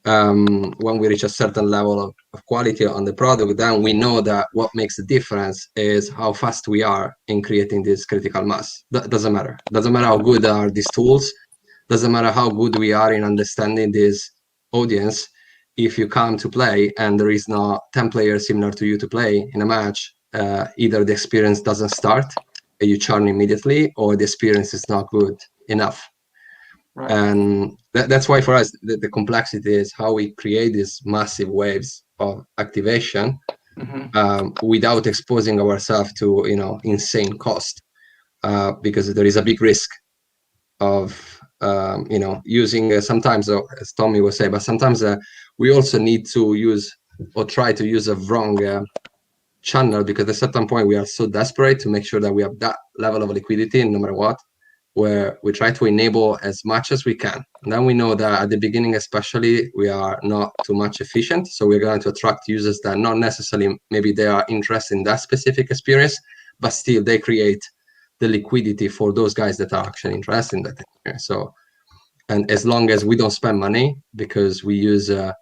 When we reach a certain level of quality on the product, then we know that what makes the difference is how fast we are in creating this critical mass. That doesn't matter. Doesn't matter how good are these tools. Doesn't matter how good we are in understanding this audience. If you come to play and there is not 10 players similar to you to play in a match, either the experience doesn't start, you churn immediately, or the experience is not good enough. Right. And that's why for us, the complexity is how we create these massive waves of activation without exposing ourselves to, insane cost, because there is a big risk of, using sometimes, as Tommi was saying, but sometimes we also need to use or try to use a wrong channel, because at a certain point we are so desperate to make sure that we have that level of liquidity no matter what, where we try to enable as much as we can. And then we know that at the beginning, especially, we are not too much efficient. So we're going to attract users that not necessarily, maybe they are interested in that specific experience, but still they create the liquidity for those guys that are actually interested in that experience. So, and as long as we don't spend money because we use a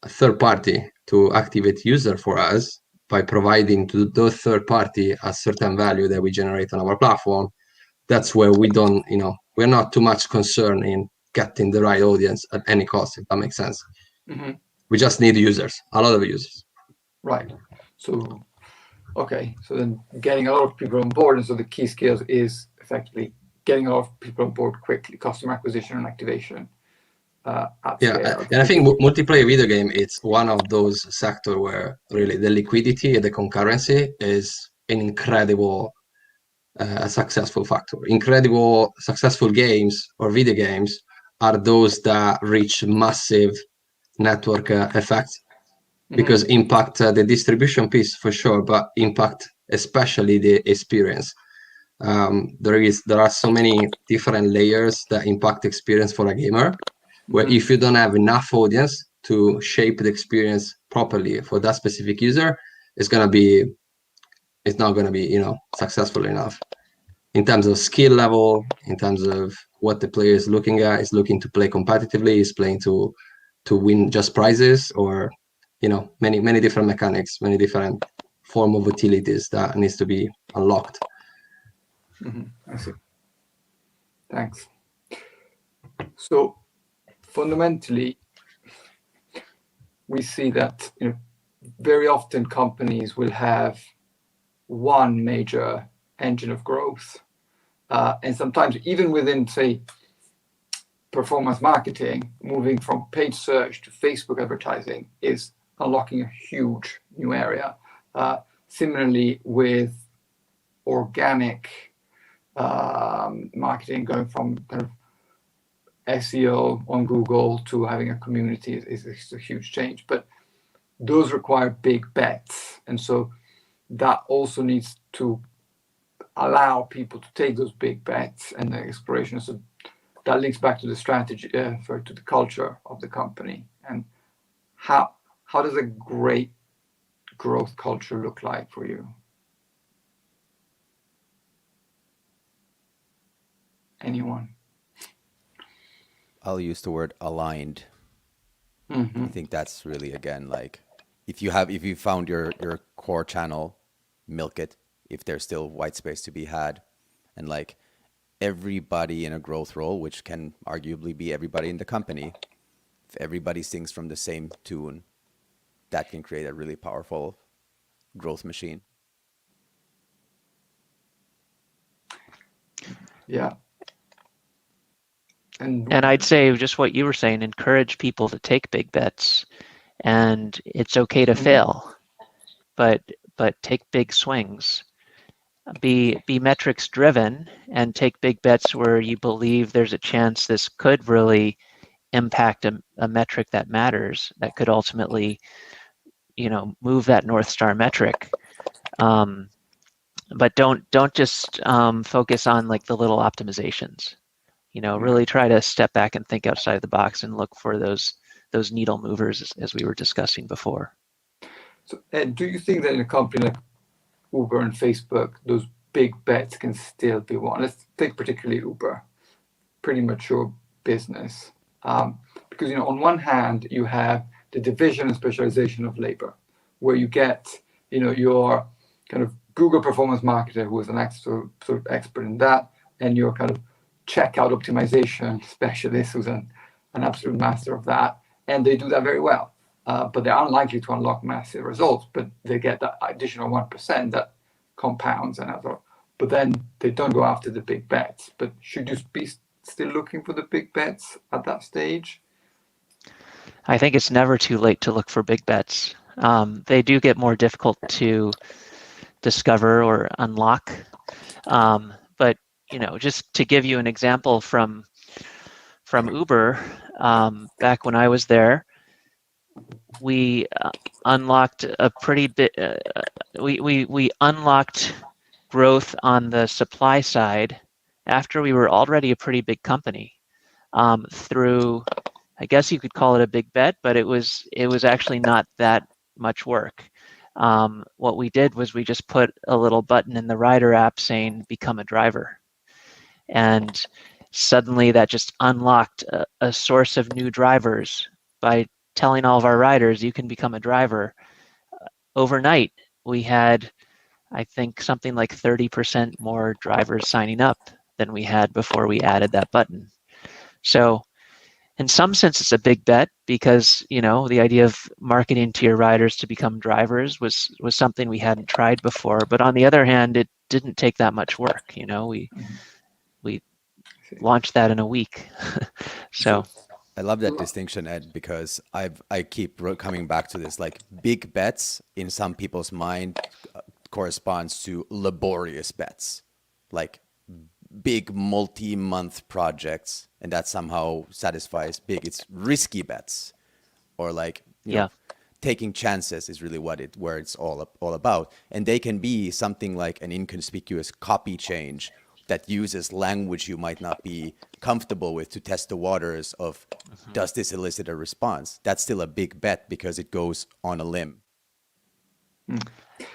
third party to activate user for us by providing to those third party a certain value that we generate on our platform, that's where we don't, we're not too much concerned in getting the right audience at any cost, if that makes sense. Mm-hmm. We just need users, a lot of users. Right. So, okay. So then getting a lot of people on board. And so the key skills is effectively getting a lot of people on board quickly, customer acquisition and activation. At scale. And I think multiplayer video game, it's one of those sectors where really the liquidity and the concurrency is an incredible successful factor. Incredible successful games or video games are those that reach massive network effects because impact the distribution piece for sure, but impact especially the experience. There are so many different layers that impact experience for a gamer, where if you don't have enough audience to shape the experience properly for that specific user, it's not gonna be successful enough. In terms of skill level, in terms of what the player is looking at, is looking to play competitively, is playing to win just prizes, or many different mechanics, many different form of utilities that needs to be unlocked. I see. Thanks. So fundamentally, we see that very often companies will have one major engine of growth. And sometimes even within, say, performance marketing, moving from paid search to Facebook advertising is unlocking a huge new area. Similarly, with organic marketing, going from kind of SEO on Google to having a community is a huge change. But those require big bets. And so that also needs to allow people to take those big bets and the exploration. So that links back to the strategy, to the culture of the company. And how does a great growth culture look like for you? Anyone? I'll use the word aligned. I think that's really, again, like if you found your core channel, milk it. If there's still white space to be had, and like everybody in a growth role, which can arguably be everybody in the company, if everybody sings from the same tune, that can create a really powerful growth machine. Yeah. And I'd say just what you were saying, encourage people to take big bets, and it's okay to fail, but take big swings. Be metrics driven and take big bets where you believe there's a chance this could really impact a metric that matters, that could ultimately move that North Star metric. But don't just focus on like the little optimizations. Really try to step back and think outside the box and look for those needle movers, as we were discussing before. So, Ed, do you think that in a company like Uber and Facebook, those big bets can still be won? Let's take particularly Uber, pretty mature business. Because on one hand, you have the division and specialization of labor, where you get your kind of Google performance marketer who is an sort of expert in that, and your kind of checkout optimization specialist who's an absolute master of that, and they do that very well. But they're unlikely to unlock massive results, but they get that additional 1% that compounds and other. But then they don't go after the big bets. But should you be still looking for the big bets at that stage? I think it's never too late to look for big bets. They do get more difficult to discover or unlock. But just to give you an example from Uber, back when I was there, we unlocked a pretty bit. We unlocked growth on the supply side after we were already a pretty big company, through, I guess you could call it a big bet, but it was actually not that much work. What we did was we just put a little button in the rider app saying become a driver, and suddenly that just unlocked a source of new drivers by telling all of our riders you can become a driver. Overnight we had, I think, something like 30% more drivers signing up than we had before we added that button. So in some sense, it's a big bet because, you know, the idea of marketing to your riders to become drivers was something we hadn't tried before. But on the other hand, it didn't take that much work. You know, we launched that in a week. So I love that distinction, Ed, because I keep coming back to this. Like, big bets in some people's mind corresponds to laborious bets, like big multi-month projects, and that somehow satisfies big. It's risky bets, or like, you know, taking chances is really where it's all about. And they can be something like an inconspicuous copy change that uses language you might not be comfortable with to test the waters of, does this elicit a response? That's still a big bet because it goes on a limb.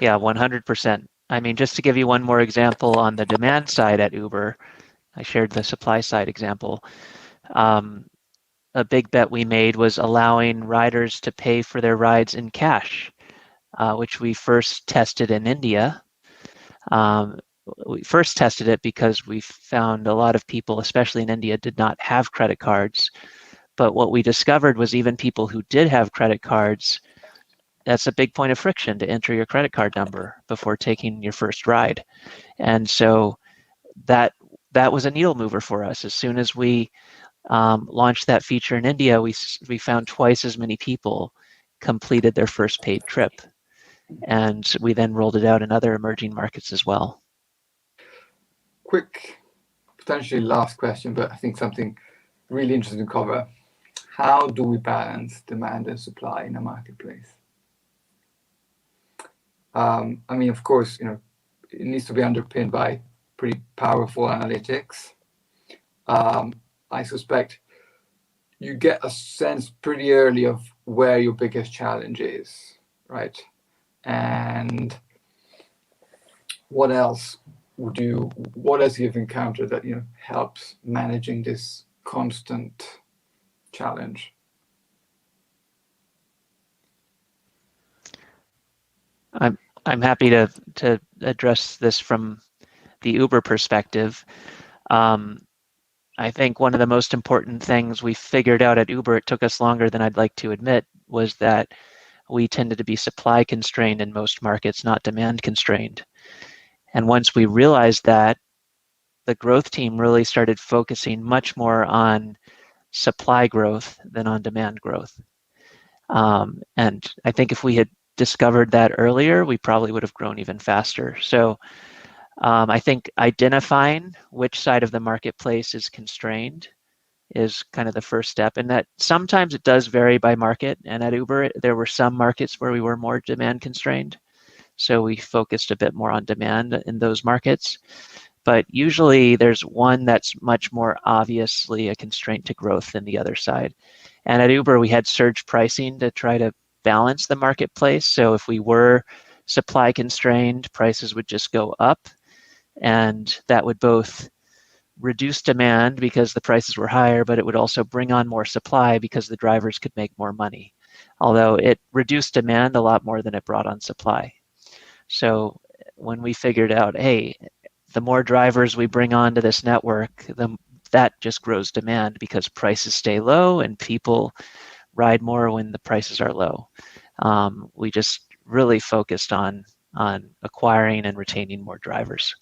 Yeah, 100%. I mean, just to give you one more example on the demand side at Uber, I shared the supply side example. A big bet we made was allowing riders to pay for their rides in cash, which we first tested in India. We first tested it because we found a lot of people, especially in India, did not have credit cards. But what we discovered was even people who did have credit cards, that's a big point of friction to enter your credit card number before taking your first ride. And so that was a needle mover for us. As soon as we launched that feature in India, we found twice as many people completed their first paid trip. And we then rolled it out in other emerging markets as well. Quick, potentially last question, but I think something really interesting to cover. How do we balance demand and supply in a marketplace? I mean, of course, you know, it needs to be underpinned by pretty powerful analytics. I suspect you get a sense pretty early of where your biggest challenge is, right? And what else you've encountered that, you know, helps managing this constant challenge? I'm happy to address this from the Uber perspective. I think one of the most important things we figured out at Uber, it took us longer than I'd like to admit, was that we tended to be supply constrained in most markets, not demand constrained. And once we realized that, the growth team really started focusing much more on supply growth than on demand growth. And I think if we had discovered that earlier, we probably would have grown even faster. So I think identifying which side of the marketplace is constrained is kind of the first step. And that sometimes it does vary by market. And at Uber, there were some markets where we were more demand constrained. So we focused a bit more on demand in those markets. But usually there's one that's much more obviously a constraint to growth than the other side. And at Uber, we had surge pricing to try to balance the marketplace. So if we were supply constrained, prices would just go up. And that would both reduce demand because the prices were higher, but it would also bring on more supply because the drivers could make more money. Although it reduced demand a lot more than it brought on supply. So when we figured out, hey, the more drivers we bring onto this network, that just grows demand because prices stay low and people ride more when the prices are low. We just really focused on acquiring and retaining more drivers.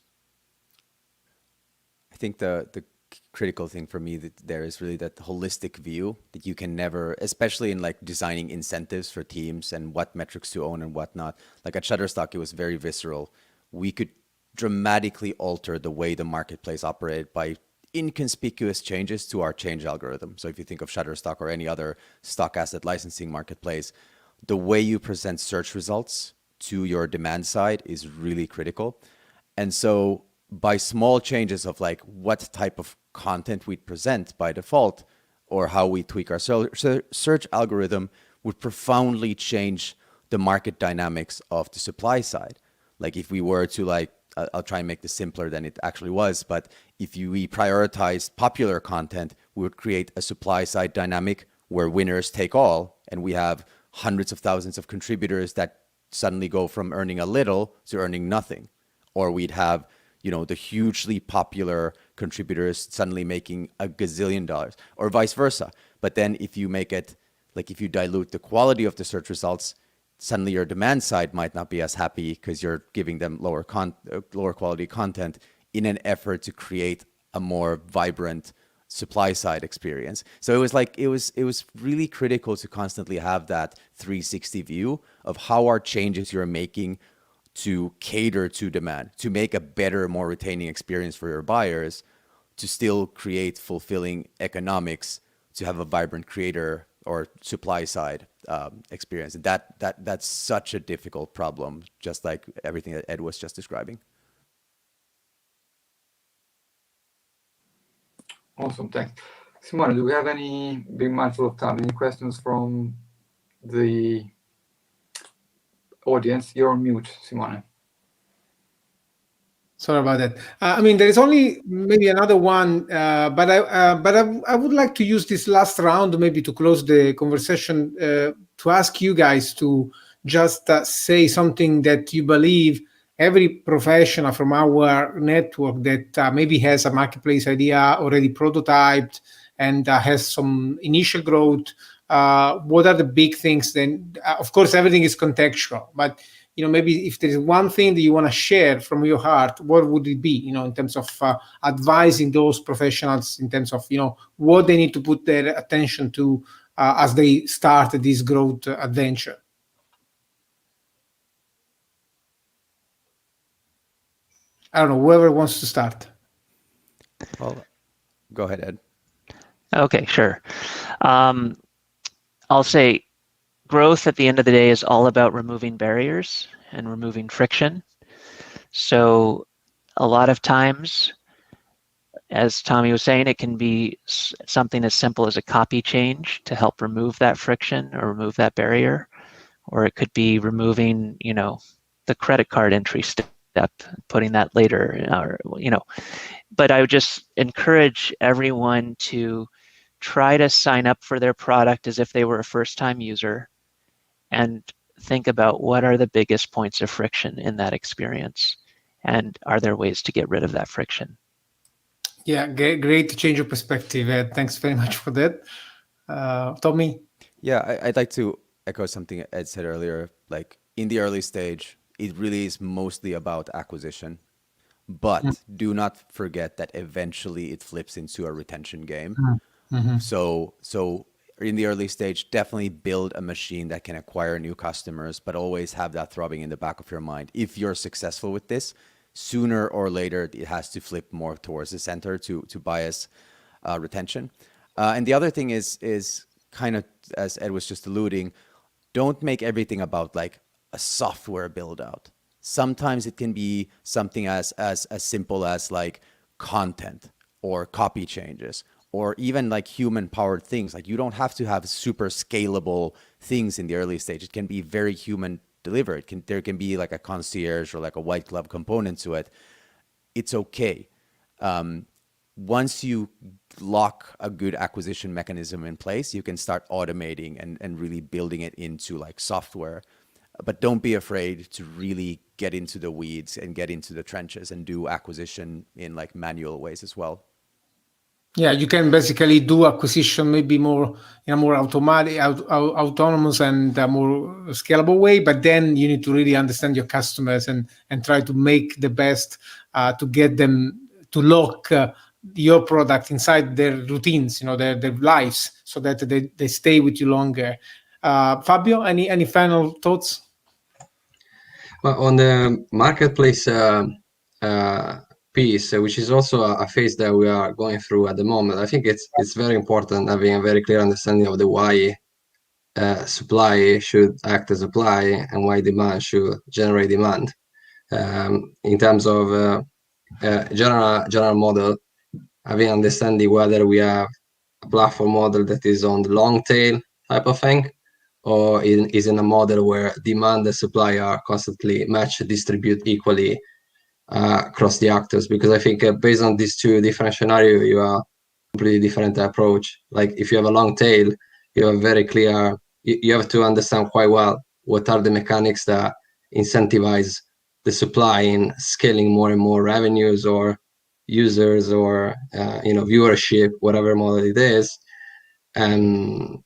I think the critical thing for me there is really that holistic view that you can never, especially in like designing incentives for teams and what metrics to own and whatnot. Like at Shutterstock, it was very visceral. We could dramatically alter the way the marketplace operated by inconspicuous changes to our change algorithm. So if you think of Shutterstock or any other stock asset licensing marketplace, the way you present search results to your demand side is really critical. And so by small changes of like what type of content we'd present by default or how we tweak our search algorithm would profoundly change the market dynamics of the supply side. Like if we were to like, I'll try and make this simpler than it actually was, but if we prioritize popular content, we would create a supply side dynamic where winners take all, and we have hundreds of thousands of contributors that suddenly go from earning a little to earning nothing. Or we'd have, you know, the hugely popular contributors suddenly making $1 gazillion, or vice versa. But then if you make it, like if you dilute the quality of the search results, suddenly your demand side might not be as happy because you're giving them lower quality content in an effort to create a more vibrant supply side experience. So it was like, it was really critical to constantly have that 360 view of how are changes you're making to cater to demand, to make a better, more retaining experience for your buyers, to still create fulfilling economics, to have a vibrant creator or supply side experience. And that's such a difficult problem, just like everything that Ed was just describing. Awesome, thanks. Simone, do we have any, being mindful of time, any questions from the audience? You're on mute, Simone. Sorry about that. I mean, there is only maybe another one, but I would like to use this last round maybe to close the conversation to ask you guys to just say something that you believe every professional from our network that maybe has a marketplace idea already prototyped and has some initial growth. What are the big things? Then, of course, everything is contextual, but you know, maybe if there's one thing that you want to share from your heart, what would it be, you know, in terms of advising those professionals in terms of, you know, what they need to put their attention to as they start this growth adventure? I don't know, whoever wants to start. Well, go ahead, Ed. Okay, sure. I'll say growth at the end of the day is all about removing barriers and removing friction. So a lot of times, as Tommy was saying, it can be something as simple as a copy change to help remove that friction or remove that barrier. Or it could be removing, you know, the credit card entry step, putting that later, or, you know. But I would just encourage everyone to try to sign up for their product as if they were a first-time user and think about what are the biggest points of friction in that experience, and are there ways to get rid of that friction? Yeah, great change of perspective, Ed. Thanks very much for that. Tommi? Yeah, I'd like to echo something Ed said earlier. Like in the early stage, it really is mostly about acquisition, but do not forget that eventually it flips into a retention game. Mm-hmm. So in the early stage, definitely build a machine that can acquire new customers, but always have that throbbing in the back of your mind. If you're successful with this, sooner or later, it has to flip more towards the center to bias retention. And the other thing is kind of, as Ed was just alluding, don't make everything about like a software build out. Sometimes it can be something as simple as like content or copy changes, or even like human powered things. Like you don't have to have super scalable things in the early stage. It can be very human delivered. There can be like a concierge or like a white glove component to it. It's okay. Once you lock a good acquisition mechanism in place, you can start automating and really building it into like software. But don't be afraid to really get into the weeds and get into the trenches and do acquisition in like manual ways as well. Yeah, you can basically do acquisition maybe more in a more automatic, autonomous and more scalable way. But then you need to really understand your customers and try to make the best to get them to lock your product inside their routines, you know, their lives, so that they stay with you longer. Fabio, any final thoughts? Well, on the marketplace piece, which is also a phase that we are going through at the moment, I think it's very important having a very clear understanding of the why supply should act as supply and why demand should generate demand. In terms of general model, having understanding whether we have a platform model that is on the long tail type of thing, or is in a model where demand and supply are constantly matched, distribute equally across the actors. Because I think based on these two different scenarios, you are completely different approach. Like if you have a long tail, you have very clear, you have to understand quite well what are the mechanics that incentivize the supply in scaling more and more revenues or users or viewership, whatever model it is. And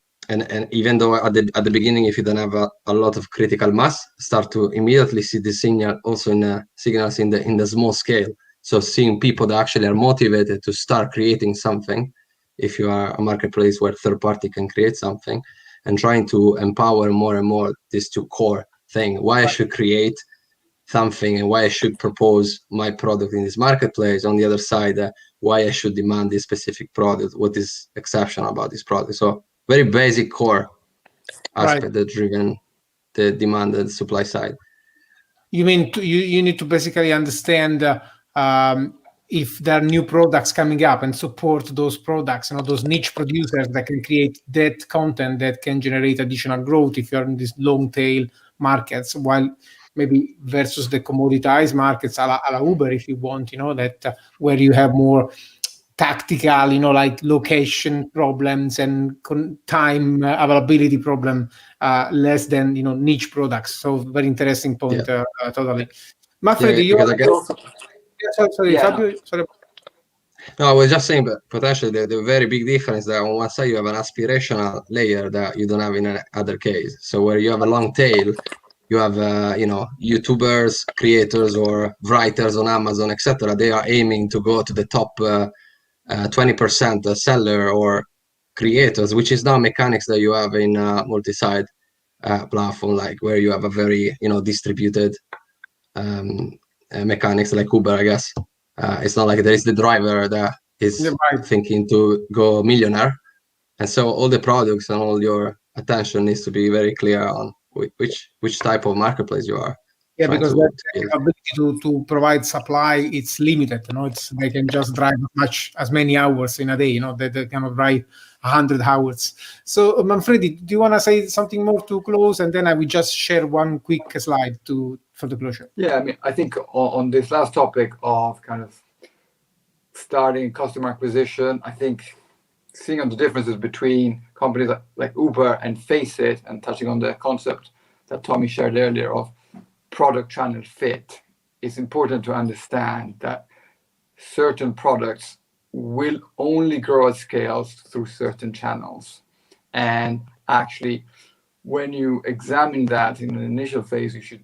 even though at the beginning, if you don't have a lot of critical mass, start to immediately see the signal also in signals in the small scale. So seeing people that actually are motivated to start creating something, if you are a marketplace where third party can create something, and trying to empower more and more this two core thing, why I should create something and why I should propose my product in this marketplace. On the other side, why I should demand this specific product, what is exceptional about this product. So very basic core aspect that driven the demand and supply side. You mean you need to basically understand if there are new products coming up and support those products, those niche producers that can create that content that can generate additional growth if you're in these long tail markets, while maybe versus the commoditized markets a la Uber, if you want, that where you have more tactical, like location problems and time availability problem, less than, niche products. So very interesting point, totally. Manfredi, sorry, Fabio, sorry. No, I was just saying, but potentially the very big difference that on one side you have an aspirational layer that you don't have in another case. So where you have a long tail, you have YouTubers, creators, or writers on Amazon, etc. They are aiming to go to the top 20% seller or creators, which is now mechanics that you have in multi-site platform, like where you have a very distributed mechanics like Uber, I guess. It's not like there is the driver that is thinking to go millionaire, and so all the products and all your attention needs to be very clear on which type of marketplace you are. Yeah, because that ability to provide supply, it's limited. They can just drive as many hours in a day. They cannot drive 100 hours. So Manfredi, do you want to say something more to close, and then I will just share one quick slide for the closure. Yeah, I mean, I think on this last topic of kind of starting customer acquisition, I think seeing on the differences between companies like Uber and FACEIT, and touching on the concept that Tommi shared earlier of product channel fit, it's important to understand that certain products will only grow at scales through certain channels. And actually, when you examine that in an initial phase, you should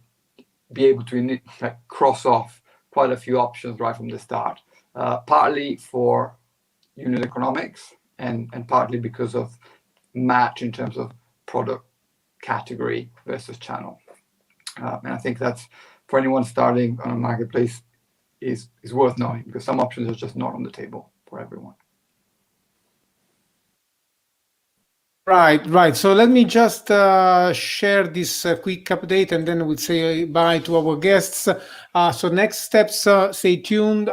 be able to cross off quite a few options right from the start, partly for unit economics and partly because of match in terms of product category versus channel. And I think that's, for anyone starting on a marketplace, is worth knowing, because some options are just not on the table for everyone. Right. So let me just share this quick update, and then we'll say bye to our guests. So next steps, stay tuned.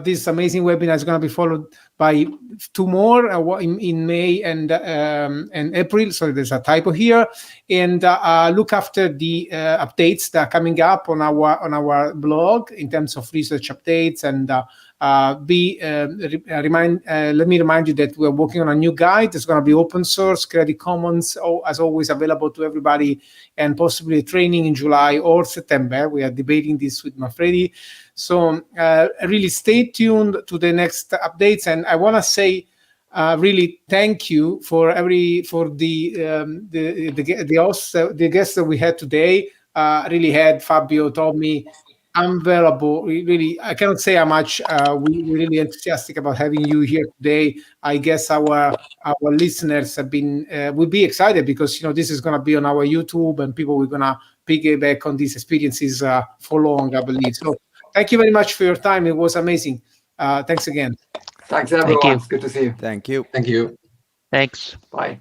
This amazing webinar is going to be followed by 2 more in May and April. So there's a typo here. And look after the updates that are coming up on our blog in terms of research updates. And let me remind you that we're working on a new guide. It's going to be open source, Creative Commons, as always, available to everybody, and possibly a training in July or September. We are debating this with Manfredi. So really stay tuned to the next updates. And I want to say really thank you for the guests that we had today. Really had Fabio, Tommi, unbearable. Really, I cannot say how much we're really enthusiastic about having you here today. I guess our listeners will be excited, because this is going to be on our YouTube, and people are going to piggyback on these experiences for long, I believe. So thank you very much for your time. It was amazing. Thanks again. Thanks, everyone. It's good to see you. Thank you. Thank you. Thanks. Bye.